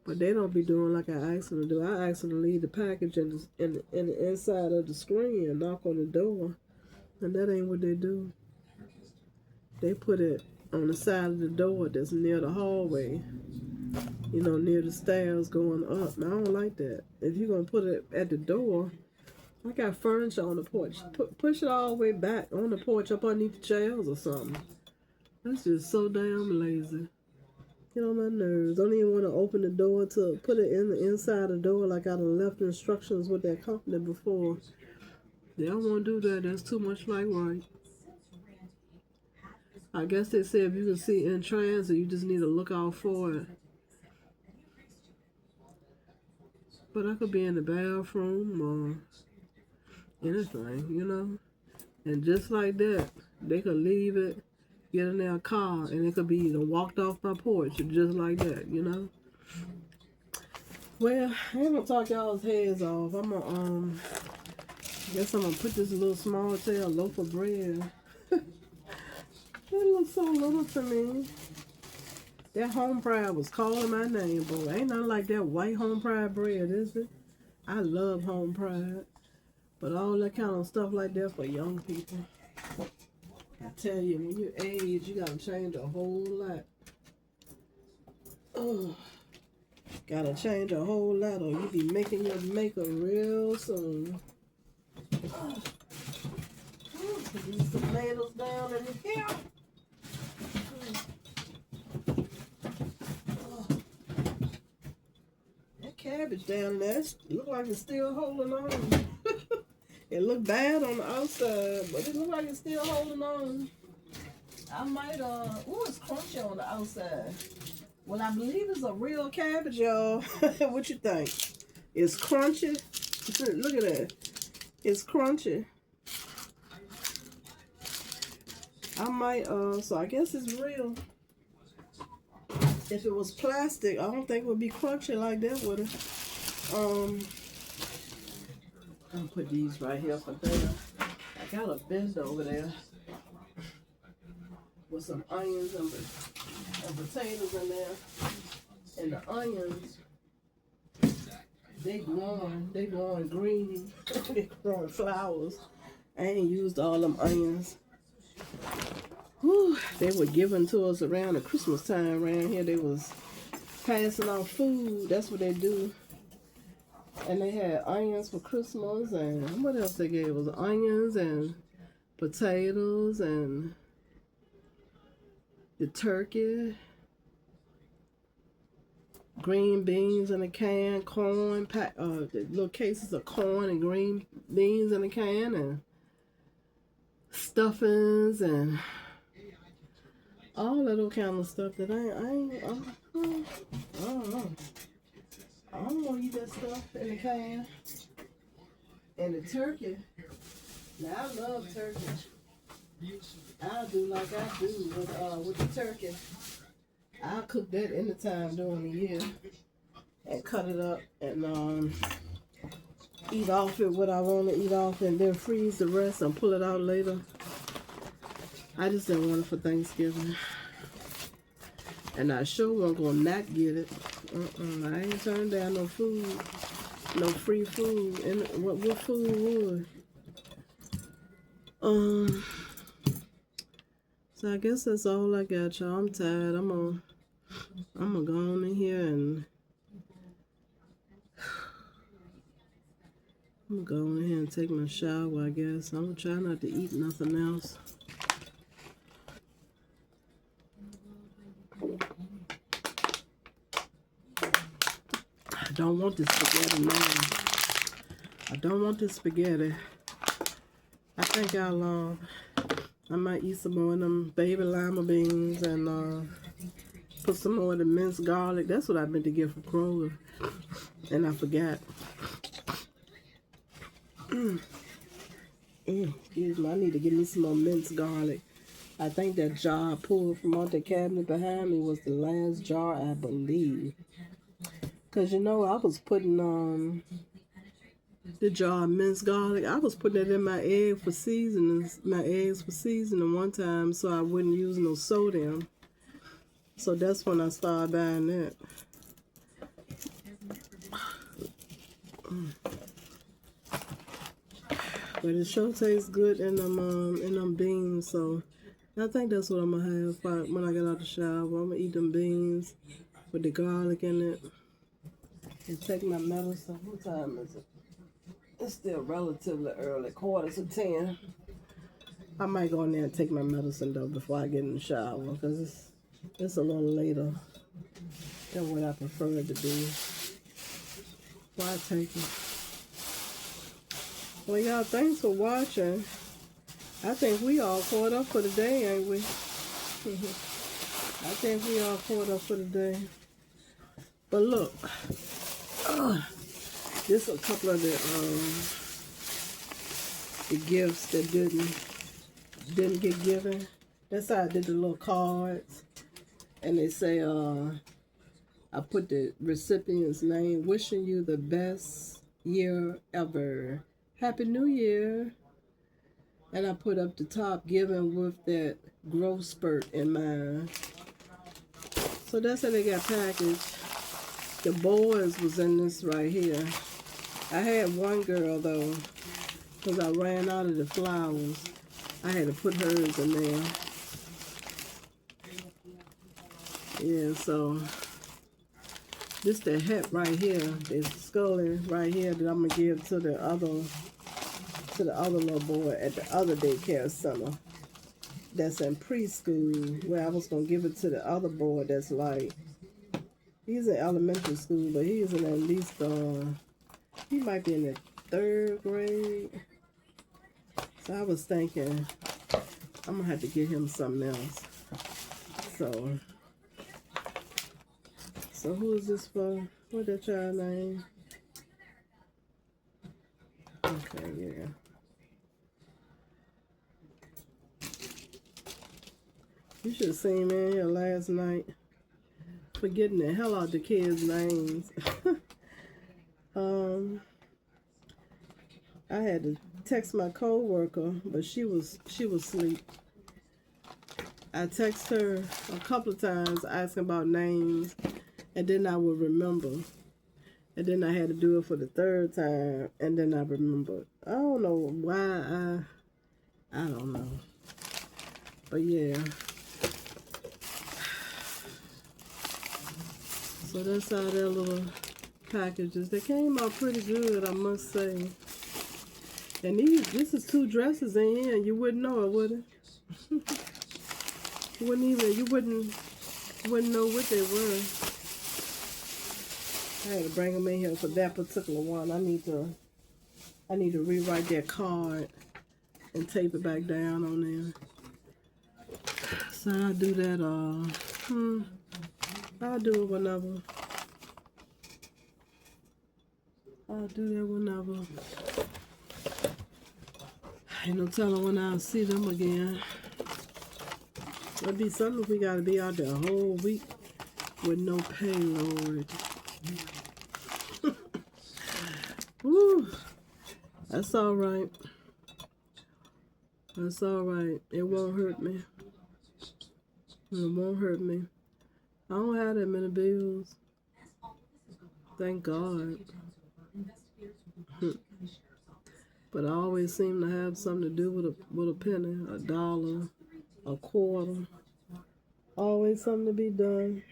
But they don't be doing like I asked them to do. I asked them to leave the package in the inside of the screen and knock on the door. And that ain't what they do. They put it on the side of the door that's near the hallway. Near the stairs going up. Now, I don't like that. If you're going to put it at the door, I got furniture on the porch. Push it all the way back on the porch up underneath the chairs or something. That's just so damn lazy. Get on my nerves. Don't even want to open the door to put it in the inside of the door like I done left instructions with that company before. They don't want to do that. That's too much like right. I guess they say if you can see in transit, you just need to look out for it. But I could be in the bathroom or anything, And just like that, they could leave it, get in their car, and it could be either walked off my porch just like that, Well, I ain't gonna talk y'all's heads off. I'm gonna, guess I'm gonna put this little small tail loaf of bread. It looks so little to me. That home pride was calling my name, boy. Ain't nothing like that white home pride bread, is it? I love home pride. But all that kind of stuff like that for young people. I tell you, when you age, you gotta change a whole lot. Oh, gotta change a whole lot or you be making your makeup real soon. Put these tomatoes down in here. Cabbage down there. Look like it's still holding on. It look bad on the outside, but it look like it's still holding on. I might it's crunchy on the outside. Well, I believe it's a real cabbage, y'all. What you think? It's crunchy. Look at that. It's crunchy. I might so I guess it's real. If it was plastic, I don't think it would be crunchy like that, would it? I'll put these right here for dinner. I got a bin over there with some onions and potatoes in there. And the onions, they growing green. They growing flowers. I ain't used all them onions. Whew, they were given to us around the Christmas time around here. They was passing out food. That's what they do. And they had onions for Christmas, and what else they gave us? Onions and potatoes and the turkey, green beans in a can, corn, the little cases of corn and green beans in a can, and stuffings and all that little kind of stuff that I don't know. I don't want to eat that stuff in the can. And the turkey. Now I love turkey. I'll do like I do with the turkey. I'll cook that anytime during the year and cut it up and eat off it what I want to eat off, and then freeze the rest and pull it out later. I just didn't want it for Thanksgiving. And I sure wasn't going to not get it. I ain't turned down no food. No free food. And what food would? So I guess that's all I got, y'all. I'm tired. I'm gonna go on in here and I'm gonna go on in here and take my shower, I guess. I'm gonna try not to eat nothing else. I don't want this spaghetti now. I don't want this spaghetti. I think I might eat some more of them baby lima beans and put some more of the minced garlic. That's what I meant to get from Kroger, and I forgot. Excuse me, I need to get me some more minced garlic. I think that jar I pulled from out the cabinet behind me was the last jar, I believe. Because, you know, I was putting the jar of minced garlic, I was putting it in my eggs for seasoning one time so I wouldn't use no sodium. So that's when I started buying that. But it sure tastes good in them beans, so I think that's what I'm gonna have when I get out the shower. I'm gonna eat them beans with the garlic in it and take my medicine. What time is it? It's still relatively early, 9:45. I might go in there and take my medicine though before I get in the shower, because it's a little later than what I prefer it to be. Why take it? Well, y'all, thanks for watching. I think we all caught up for the day, ain't we? I think we all caught up for the day. But look, this is a couple of the gifts that didn't get given. That's how I did the little cards. And they say, I put the recipient's name, wishing you the best year ever. Happy New Year. And I put up the top, giving with that growth spurt in mind. So that's how they got packaged. The boys was in this right here. I had one girl though, because I ran out of the flowers. I had to put hers in there. Yeah, so this the hat right here, this Scully right here that I'm gonna give to the other little boy at the other daycare center that's in preschool, where I was gonna give it to the other boy that's like, he's in elementary school, but he's in at least he might be in the 3rd grade. So I was thinking I'm gonna have to get him something else. So who is this for? What that child name? Okay, yeah. You should have seen me in here last night, forgetting the hell out the kids' names. I had to text my co-worker, but she was asleep. I texted her a couple of times asking about names, and then I would remember. And then I had to do it for the 3rd time, and then I remembered. I don't know why I don't know. But yeah. So that's how their little packages. They came out pretty good, I must say. And this is 2 dresses in here, and you wouldn't know it, would it? You wouldn't know what they were. I had to bring them in here for that particular one. I need to rewrite that card and tape it back down on there. So I'll do that. I'll do it whenever. I'll do that whenever. Ain't no telling when I'll see them again. It'll be something if we gotta be out there a whole week with no payload. Woo. That's alright. That's alright. It won't hurt me. It won't hurt me. I don't have that many bills. Thank God. But I always seem to have something to do with a penny, $1, a quarter. Always something to be done.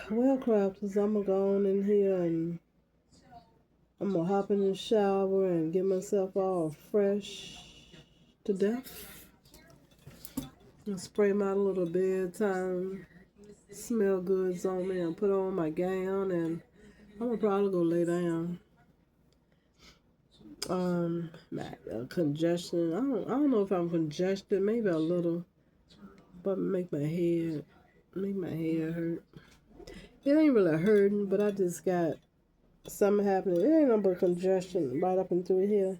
Well, crafters, I'm gonna go on in here and I'm gonna hop in the shower and get myself all fresh to death. And spray my little bedtime smell goods on me and put on my gown, and I'm gonna probably go lay down. Congestion. I don't know if I'm congested, maybe a little, but make my head hurt. It ain't really hurting, but I just got something happening. It ain't no but congestion right up into here.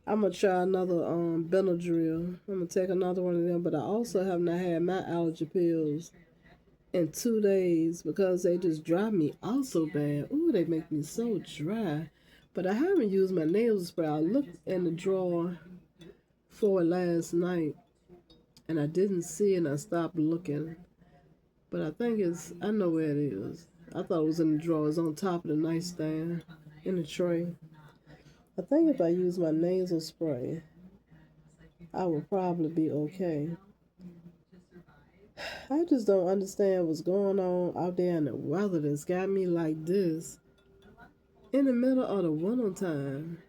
I'm gonna try another Benadryl. I'm gonna take another one of them, but I also have not had my allergy pills in 2 days because they just dry me out so bad. Ooh, they make me so dry. But I haven't used my nasal spray. I looked in the drawer for it last night, and I didn't see it, and I stopped looking. But I think I know where it is. I thought it was in the drawer. It's on top of the nightstand, in the tray. I think if I use my nasal spray, I will probably be okay. I just don't understand what's going on out there in the weather that's got me like this. In the middle of the winter time.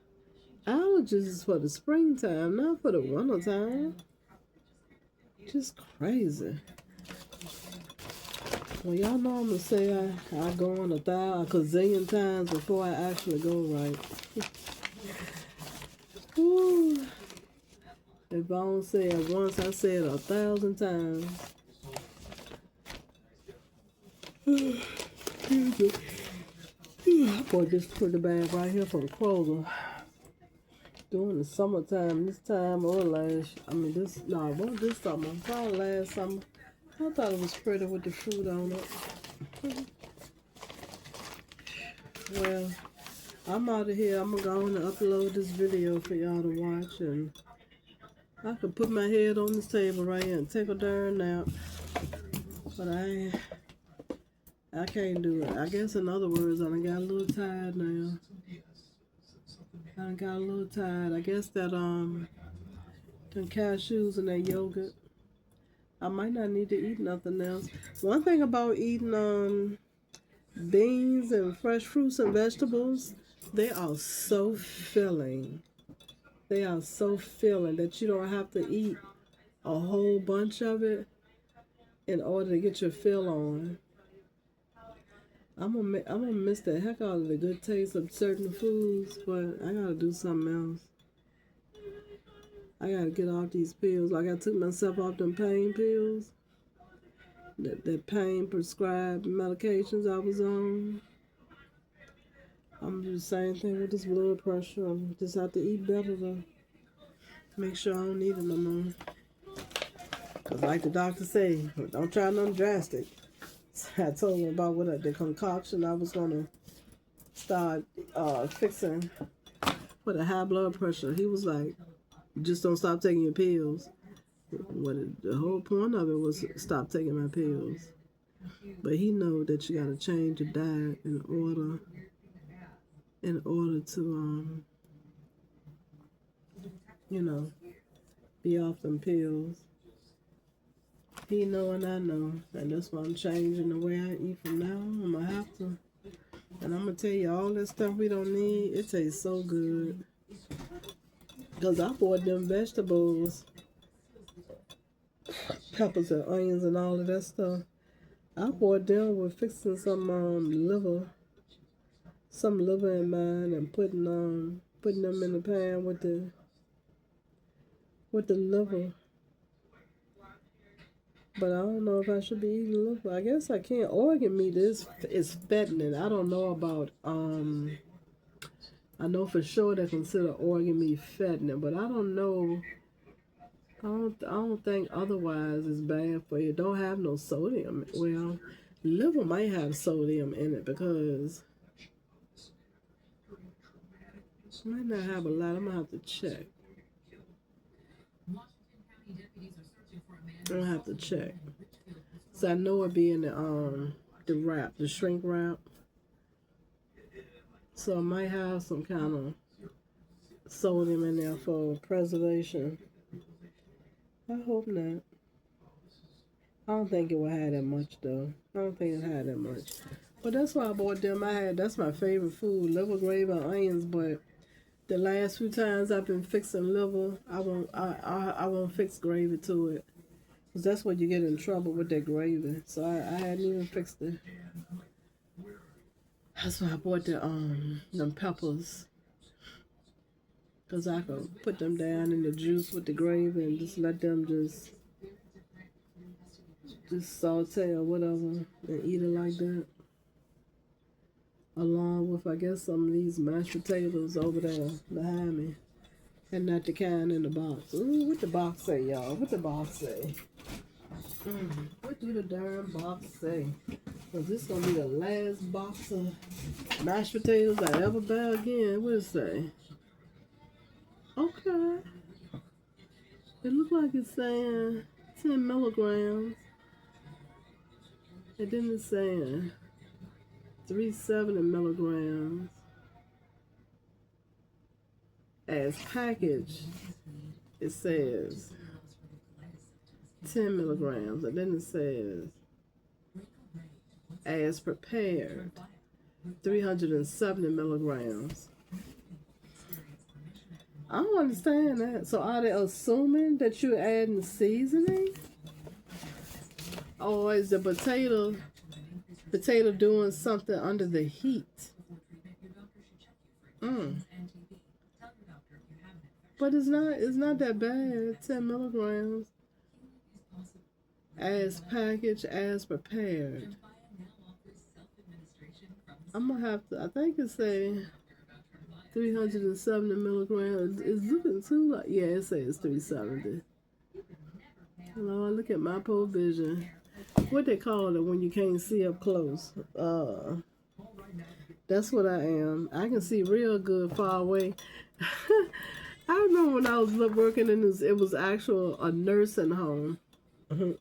Allergies is for the springtime, not for the winter time. Just crazy. Well, y'all know I'm gonna say I go on a gazillion times before I actually go right. Woo. If I don't say it once, I say it 1,000 times. I bought this pretty bag right here from Kroger. During the summertime, this time or this summer, probably last summer. I thought it was pretty with the fruit on it. Well, I'm out of here. I'm gonna go on and upload this video for y'all to watch, and I could put my head on this table right here and take a darn nap. But I can't do it. I guess in other words, I done got a little tired now. I guess that them cashews and that yogurt. I might not need to eat nothing else. One thing about eating beans and fresh fruits and vegetables, they are so filling. They are so filling that you don't have to eat a whole bunch of it in order to get your fill on. I'm gonna miss the heck out of the good taste of certain foods, but I gotta do something else. I gotta get off these pills. Like I took myself off them pain pills, that pain prescribed medications I was on. I'm doing the same thing with this blood pressure. I just have to eat better to make sure I don't need it no more. Cause like the doctor say, don't try nothing drastic. I told him about the concoction I was gonna start fixing for the high blood pressure. He was like, just don't stop taking your pills. The whole point of it was stop taking my pills. But he know that you gotta change your diet in order to Be off them pills. He know and I know. And that's why I'm changing the way I eat from now on. I'm going to have to. And I'm going to tell you, all this stuff we don't need, it tastes so good. Because I bought them vegetables, peppers and onions and all of that stuff. I bought them with fixing some liver in mine and putting them in the pan with the liver. But I don't know if I should be eating liver. I guess I can't. Organ meat is fattening. I don't know about I know for sure they consider organ meat fattening, but I don't know. I don't think otherwise it's bad for you. It don't have no sodium. Well, liver might have sodium in it because it might not have a lot. I'm gonna have to check. I'm gonna have to check. So I know it be in the wrap, the shrink wrap. So it might have some kind of sodium in there for preservation. I hope not. I don't think it will have that much though. I don't think it had that much. But that's why I bought them. That's my favorite food, liver, gravy, and onions. But the last few times I've been fixing liver, I won't fix gravy to it. Cause that's when you get in trouble with that gravy. So I hadn't even fixed it. That's why I bought them peppers. Cause I could put them down in the juice with the gravy and just let them just saute or whatever and eat it like that. Along with, I guess, some of these mashed potatoes over there behind me. And not the kind in the box. Ooh, what the box say, y'all? What the box say? What do the darn box say? Because this is going to be the last box of mashed potatoes I ever buy again. What does it say? Okay. It looks like it's saying 10 milligrams. And then it's saying 370 milligrams. As packaged, it says 10 milligrams. And then it says as prepared, 370 milligrams. I don't understand that. So are they assuming that you're adding seasoning? Or is the potato doing something under the heat? But it's not that bad. 10 milligrams. As packaged, as prepared. I'm gonna have to, I think it say 370 milligrams. It's looking too like, yeah, it says 370. Lord, look at my poor vision. What they call it when you can't see up close? That's what I am. I can see real good far away. I remember when I was working in this, it was a nursing home. And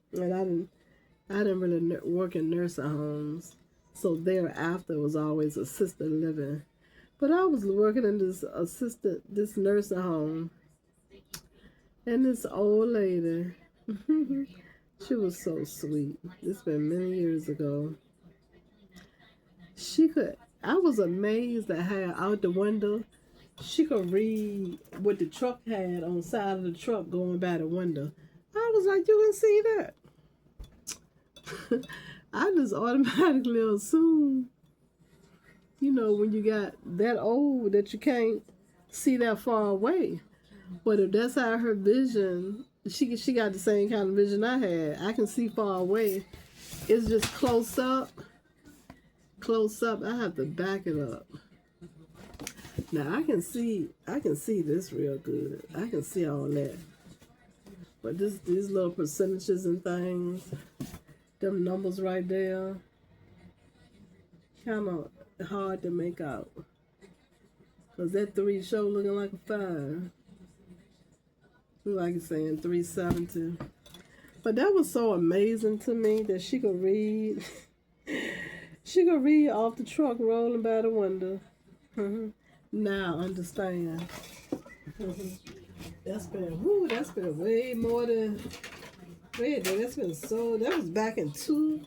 I didn't really work in nursing homes. So thereafter it was always assisted living. But I was working in this nursing home. And this old lady, she was so sweet. It's been many years ago. I was amazed at how out the window, she could read what the truck had on the side of the truck going by the window. I was like, you can see that. I just automatically assume, when you got that old that you can't see that far away. But if that's how her vision, she got the same kind of vision I had. I can see far away. It's just close up. I have to back it up. Now I can see this real good. I can see all that. But these little percentages and things, them numbers right there, kind of hard to make out. Because that 3 show looking like a 5. Like it's saying 370. But that was so amazing to me that she could read. She could read off the truck rolling by the window. Now I understand. That's been way more than, that's been so, that was back in 2000,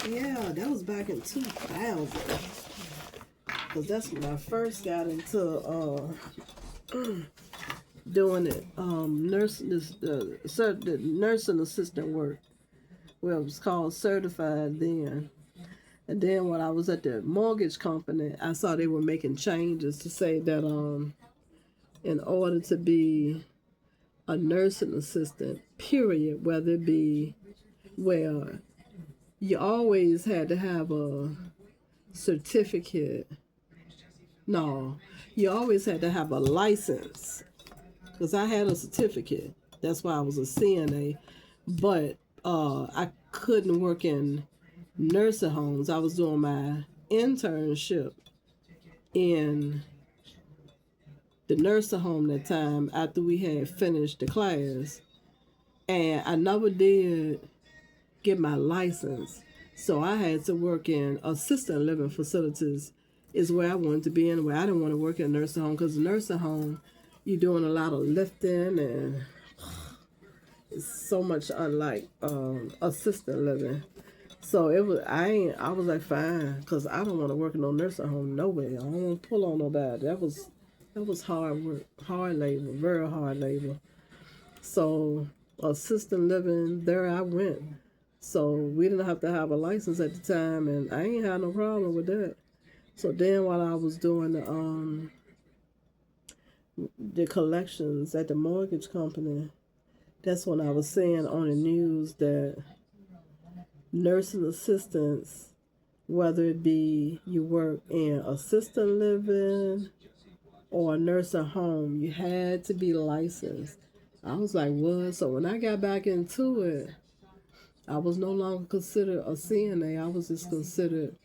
yeah, that was back in 2000. Because that's when I first got into doing it, the nursing assistant work. Well, it was called certified then. And then when I was at the mortgage company, I saw they were making changes to say that in order to be a nursing assistant, period, whether it be, well, you always had to have a certificate. No, you always had to have a license. Because I had a certificate. That's why I was a CNA. But I couldn't work in nursing homes. I was doing my internship in the nursing home that time after we had finished the class. And I never did get my license. So I had to work in assisted living facilities is where I wanted to be anyway. I didn't want to work in a nursing home because the nursing home, you're doing a lot of lifting and it's so much unlike assisted living. So I was like, fine, because I don't want to work in no nursing home, no way. I don't want to pull on nobody. That was hard work, hard labor, very hard labor. So assisted living, there I went. So we didn't have to have a license at the time, and I ain't had no problem with that. So then while I was doing the collections at the mortgage company, that's when I was seeing on the news that nursing assistants, whether it be you work in assisted living or a nursing home, you had to be licensed. I was like, what? So when I got back into it, I was no longer considered a CNA. I was just considered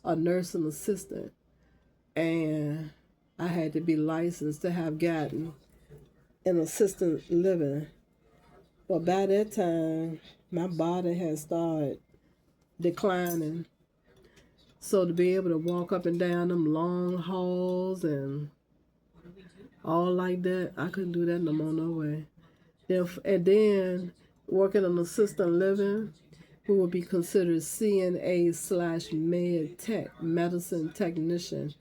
a nursing assistant. And I had to be licensed to have gotten an assisted living. But by that time, my body had started declining. So to be able to walk up and down them long halls and all like that, I couldn't do that no more, no way. And then working in assisted living, we would be considered CNA/med tech, medicine technician.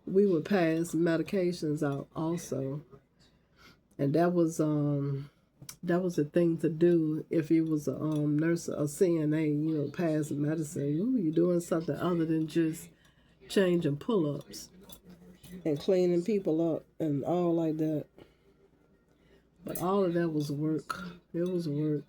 We would pass medications out also. And that was a thing to do if you was a nurse or CNA, pass medicine. Ooh, you're doing something other than just changing pull-ups and cleaning people up and all like that. But all of that was work. It was work.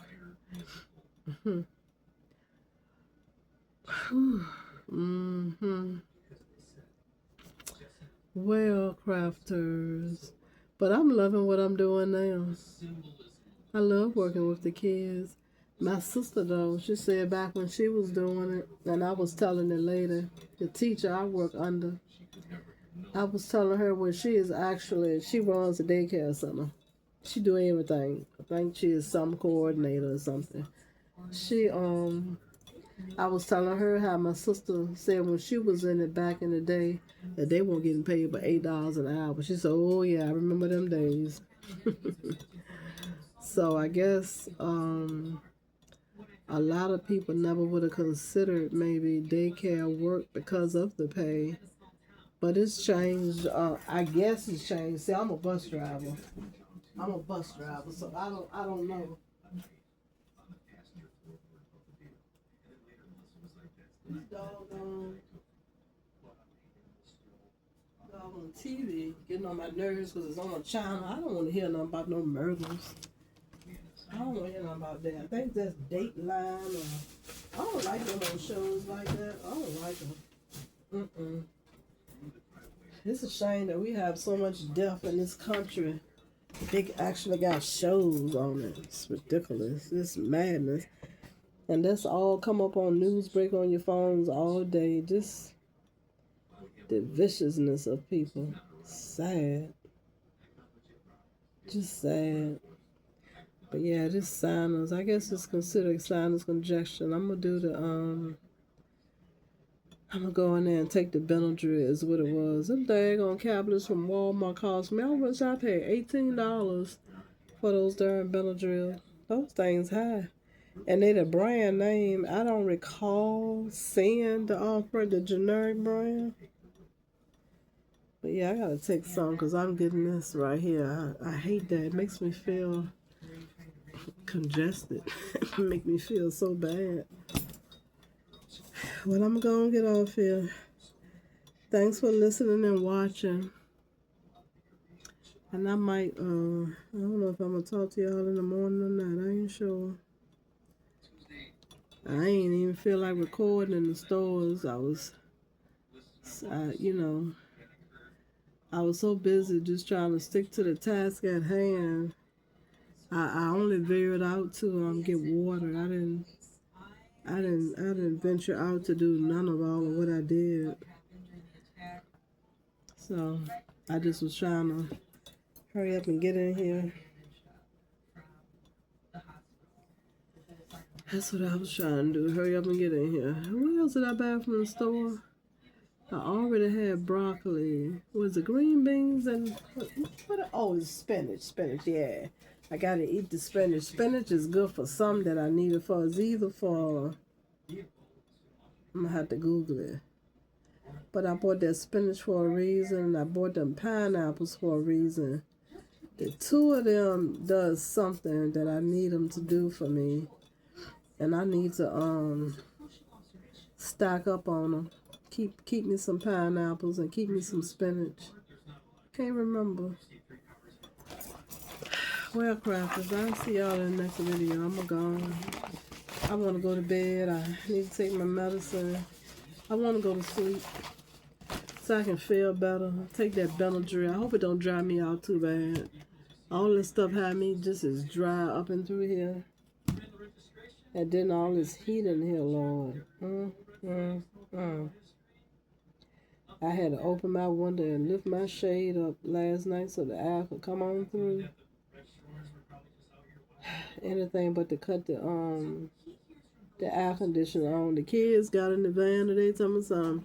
Well, crafters. But I'm loving what I'm doing now. I love working with the kids. My sister, though, she said back when she was doing it, and I was telling her later, the teacher I work under, I was telling her when she runs a daycare center. She do everything. I think she is some coordinator or something. I was telling her how my sister said when she was in it back in the day that they weren't getting paid but $8 an hour. She said, "Oh yeah, I remember them days." So I guess a lot of people never would have considered maybe daycare work because of the pay. But it's changed. I guess it's changed. See, I'm a bus driver. So I don't know. This dog on TV getting on my nerves because it's on a channel. I don't want to hear nothing about no murders. I don't want to hear nothing about that. I think that's Dateline or I don't like them on shows like that. I don't like them. It's a shame that we have so much death in this country. They actually got shows on it. It's ridiculous. It's madness. And that's all come up on Newsbreak on your phones all day. Just the viciousness of people. Sad. Just sad. But yeah, this sinus, I guess it's considered sinus congestion. I'm gonna do I'm gonna go in there and take the Benadryl is what it was. Them daggone tablets from Walmart cost me. I wish I paid $18 for those darn Benadryl. Those things high. And they the brand name. I don't recall seeing the offer, the generic brand. But yeah, I gotta take some because I'm getting this right here. I hate that. It makes me feel congested. It make me feel so bad. Well, I'm gonna get off here. Thanks for listening and watching. And I might, I don't know if I'm gonna talk to y'all in the morning or not. I ain't sure. I ain't even feel like recording in the stores. I was so busy just trying to stick to the task at hand. I only veered out to get water. I didn't venture out to do none of all of what I did. So I just was trying to hurry up and get in here. That's what I was trying to do. Hurry up and get in here. What else did I buy from the store? I already had broccoli. Was it green beans and what? Oh, it's spinach. Spinach, yeah. I gotta eat the spinach. Spinach is good for some that I need it for. It's either for, I'm gonna have to Google it. But I bought that spinach for a reason. I bought them pineapples for a reason. The two of them does something that I need them to do for me. And I need to stack up on them. Keep me some pineapples and keep me some spinach. Can't remember. Well, crafters, I'll see y'all in the next video. I'm gonna go. I want to go to bed. I need to take my medicine. I want to go to sleep so I can feel better. Take that Benadryl. I hope it don't dry me out too bad. All this stuff had me just as dry up and through here. And then all this heat in here, Lord. I had to open my window and lift my shade up last night so the air could come on through. Anything but to cut the air conditioner on. The kids got in the van today telling me something.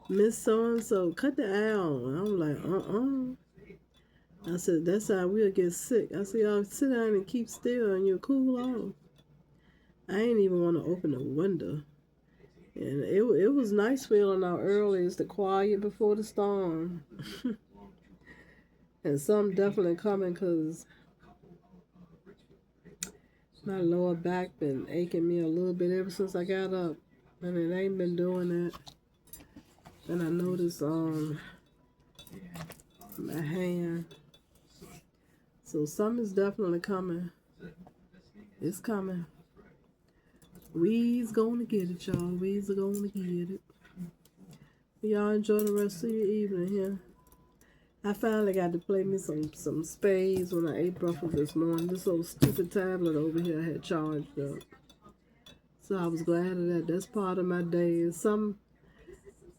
Miss so-and-so, cut the air on. I'm like, I said, that's how we'll get sick. I said, y'all sit down and keep still and you'll cool off. I ain't even want to open the window. And it was nice feeling out early. It's the quiet before the storm. And some definitely coming because my lower back been aching me a little bit ever since I got up. And it ain't been doing that. And I noticed my hand. So something's definitely coming. It's coming. We's gonna get it, y'all. We's gonna get it. Y'all enjoy the rest of your evening here. I finally got to play me some spades when I ate breakfast this morning. This old stupid tablet over here had charged up. So I was glad of that. That's part of my day.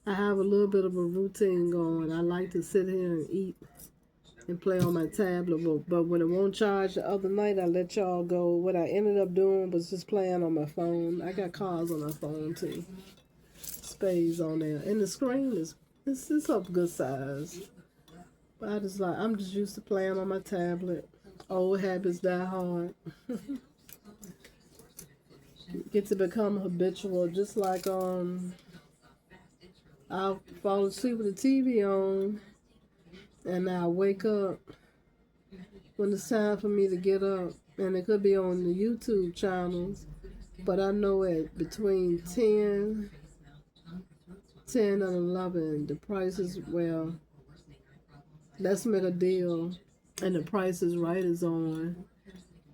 I have a little bit of a routine going. I like to sit here and eat and play on my tablet, but when it won't charge the other night, I let y'all go. What I ended up doing was just playing on my phone. I got cards on my phone too. Spades on there. And the screen it's up good size. But I'm just used to playing on my tablet. Old habits die hard. Get to become habitual, just like I'll fall asleep with the TV on and I'll wake up when it's time for me to get up. And it could be on the YouTube channels, but I know at between 10 and 11, the price is, well, let's make a deal, and the Price is Right is on,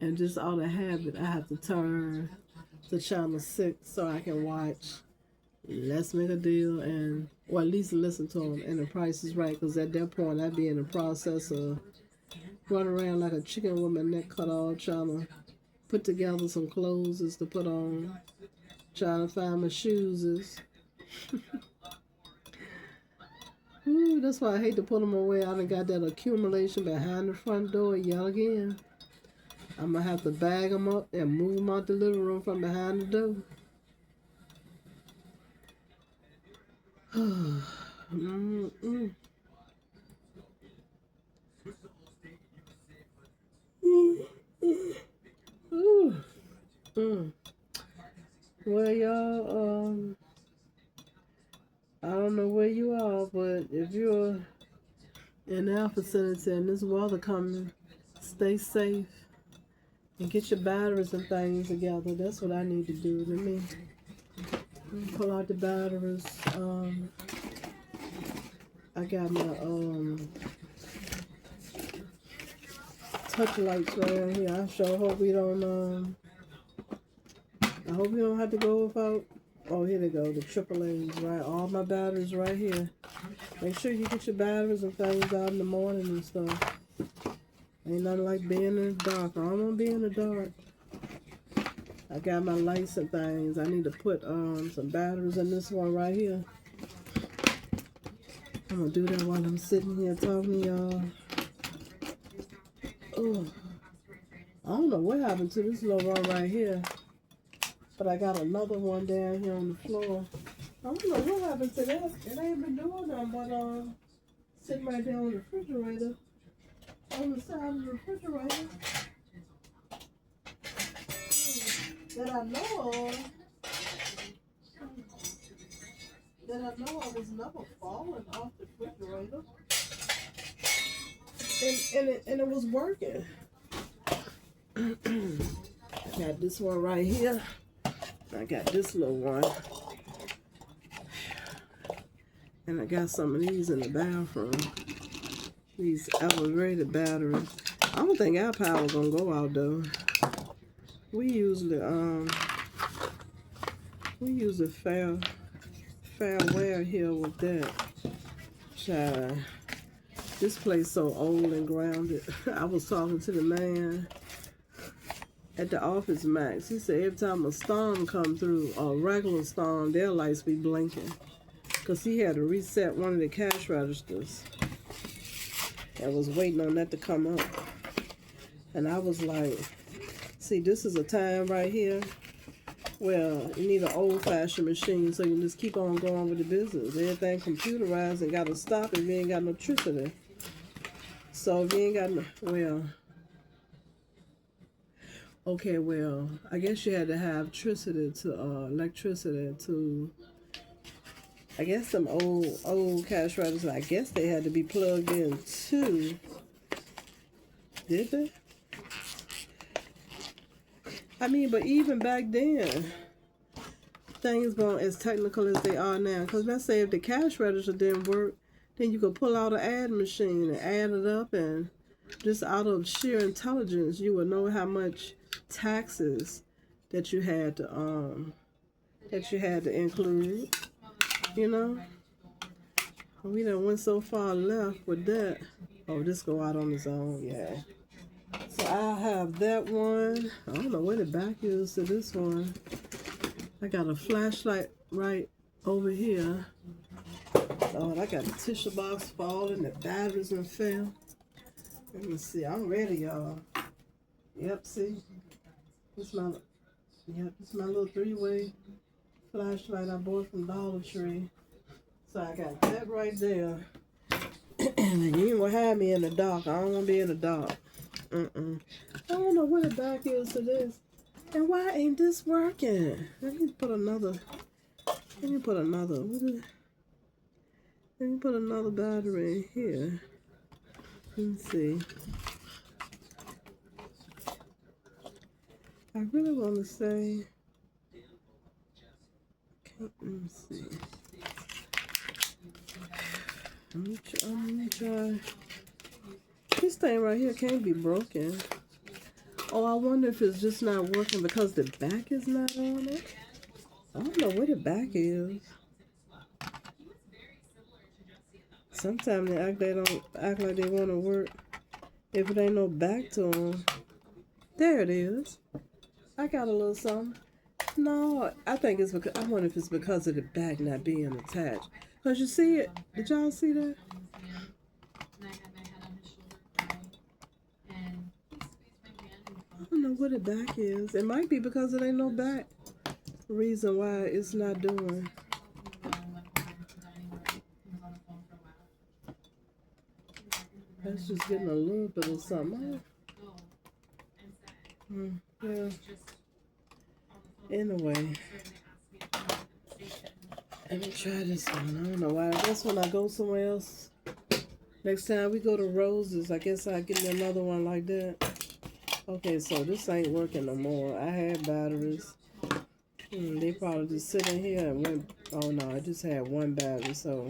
and just out of habit, I have to turn to channel 6 so I can watch Let's Make a Deal, or at least listen to them, and the Price is Right, because at that point, I'd be in the process of running around like a chicken with my neck cut off, trying to put together some clothes to put on, trying to find my shoes. Ooh, that's why I hate to put them away. I done got that accumulation behind the front door yet again. I'm going to have to bag them up and move them out the living room from behind the door. Mm-mm. Ooh. Mm. Well, y'all, I don't know where you are, but if you're in our vicinity and this weather coming, stay safe and get your batteries and things together. That's what I need to do. Let me pull out the batteries. I got my touch lights right here. I sure hope we don't I hope we don't have to go without. Oh, here they go, the AAAs, right? All my batteries right here. Make sure you get your batteries and things out in the morning and stuff. Ain't nothing like being in the dark. I don't want to be in the dark. I got my lights and things. I need to put some batteries in this one right here. I'm gonna do that while I'm sitting here talking to y'all. Oh, I don't know what happened to this little one right here, but I got another one down here on the floor. I don't know what happened to that. It ain't been doing nothing but sitting right there on the refrigerator, on the side of the refrigerator. That I know of. That I know of is never falling off the refrigerator. And it was working. I got this one right here. I got this little one. And I got some of these in the bathroom. These elevated batteries. I don't think our power gonna go out though. We usually fair wear here with that. Child. This place so old and grounded. I was talking to the man at the office, Max. He said every time a storm come through, or a regular storm, their lights be blinking. Because he had to reset one of the cash registers. I was waiting on that to come up. And I was like, see, this is a time right here where you need an old-fashioned machine so you can just keep on going with the business. Everything computerized and got to stop if you ain't got no electricity. So if you ain't got no, well, okay, well, I guess you had to have electricity to, I guess some old cash registers, I guess they had to be plugged in too. Did they? I mean, but even back then, things weren't as technical as they are now. Because let's say if the cash register didn't work, then you could pull out an ad machine and add it up, and just out of sheer intelligence, you would know how much taxes that you had to include. You know, we done went so far left with that. Oh, this go out on its own, yeah. So I have that one. I don't know where the back is to this one. I got a flashlight right over here. Oh, and I got a tissue box falling, the batteries and fell. Let me see. I'm ready, y'all. Yep, see? This my little 3-way flashlight I bought from Dollar Tree. So I got that right there. And you ain't gonna have me in the dark. I don't wanna be in the dark. I don't know what the back is to this. And why ain't this working? Let me put another battery in here. Let's see. I really want to say, okay, let me see. Let me try. This thing right here can't be broken. Oh, I wonder if it's just not working because the back is not on it. I don't know where the back is. Sometimes they don't act like they want to work if it ain't no back to them. There it is. I got a little something. No, I think it's because, I wonder if it's because of the back not being attached. Because you see it. Did y'all see that? I don't know what the back is. It might be because it ain't no back. Reason why it's not doing. That's just getting a little bit of something. Yeah. Anyway, let me try this one. I don't know why. I guess when I go somewhere else, next time we go to Roses, I guess I'll get me another one like that. Okay, so this ain't working no more. I had batteries. They probably just sitting here and went. Oh no, I just had one battery, so.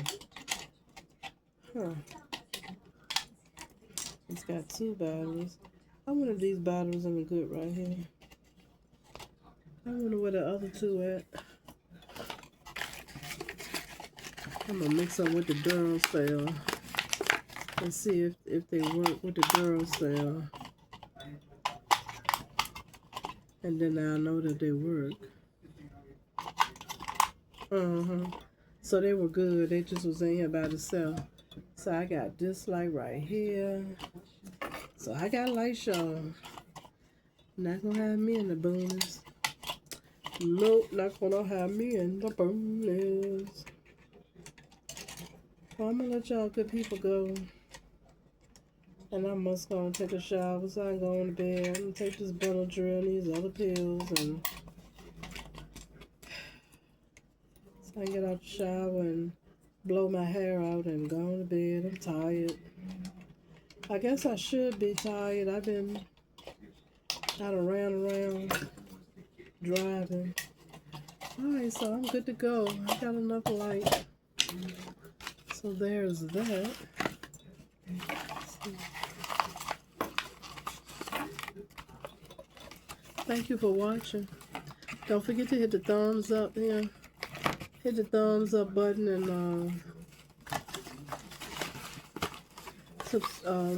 It's got 2 batteries. I wonder if these batteries any good right here. I wonder where the other 2 at. I'm gonna mix them with the Duracell and see if they work with the Duracell. And then I'll know that they work. So they were good. They just was in here by themselves. So I got this light right here. So I got light show. Not gonna have me in the bonus. Nope, not gonna have me in the bonus. Well, I'm gonna let y'all good people go. And I must go and take a shower so I can go to bed. I'm gonna take this Benadryl and these other pills and so I can get out the shower and blow my hair out and go to bed. I'm tired. I guess I should be tired. I done ran around driving. Alright, so I'm good to go. I got enough light. So there's that. Thank you for watching. Don't forget to hit the thumbs up here. Hit the thumbs up button and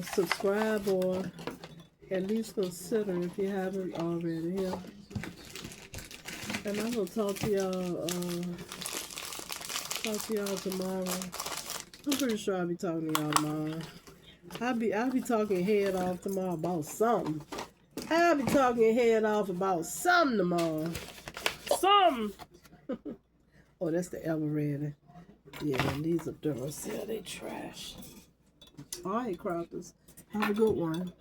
subscribe or at least consider if you haven't already. Yeah. And I'm gonna talk to y'all tomorrow. I'm pretty sure I'll be talking to y'all tomorrow. I'll be talking head off tomorrow about something. I'll be talking head off about something tomorrow. Something. Oh, that's the Eveready. Yeah, and these are Duracell. They trash. All right, Crockers. Have a good one.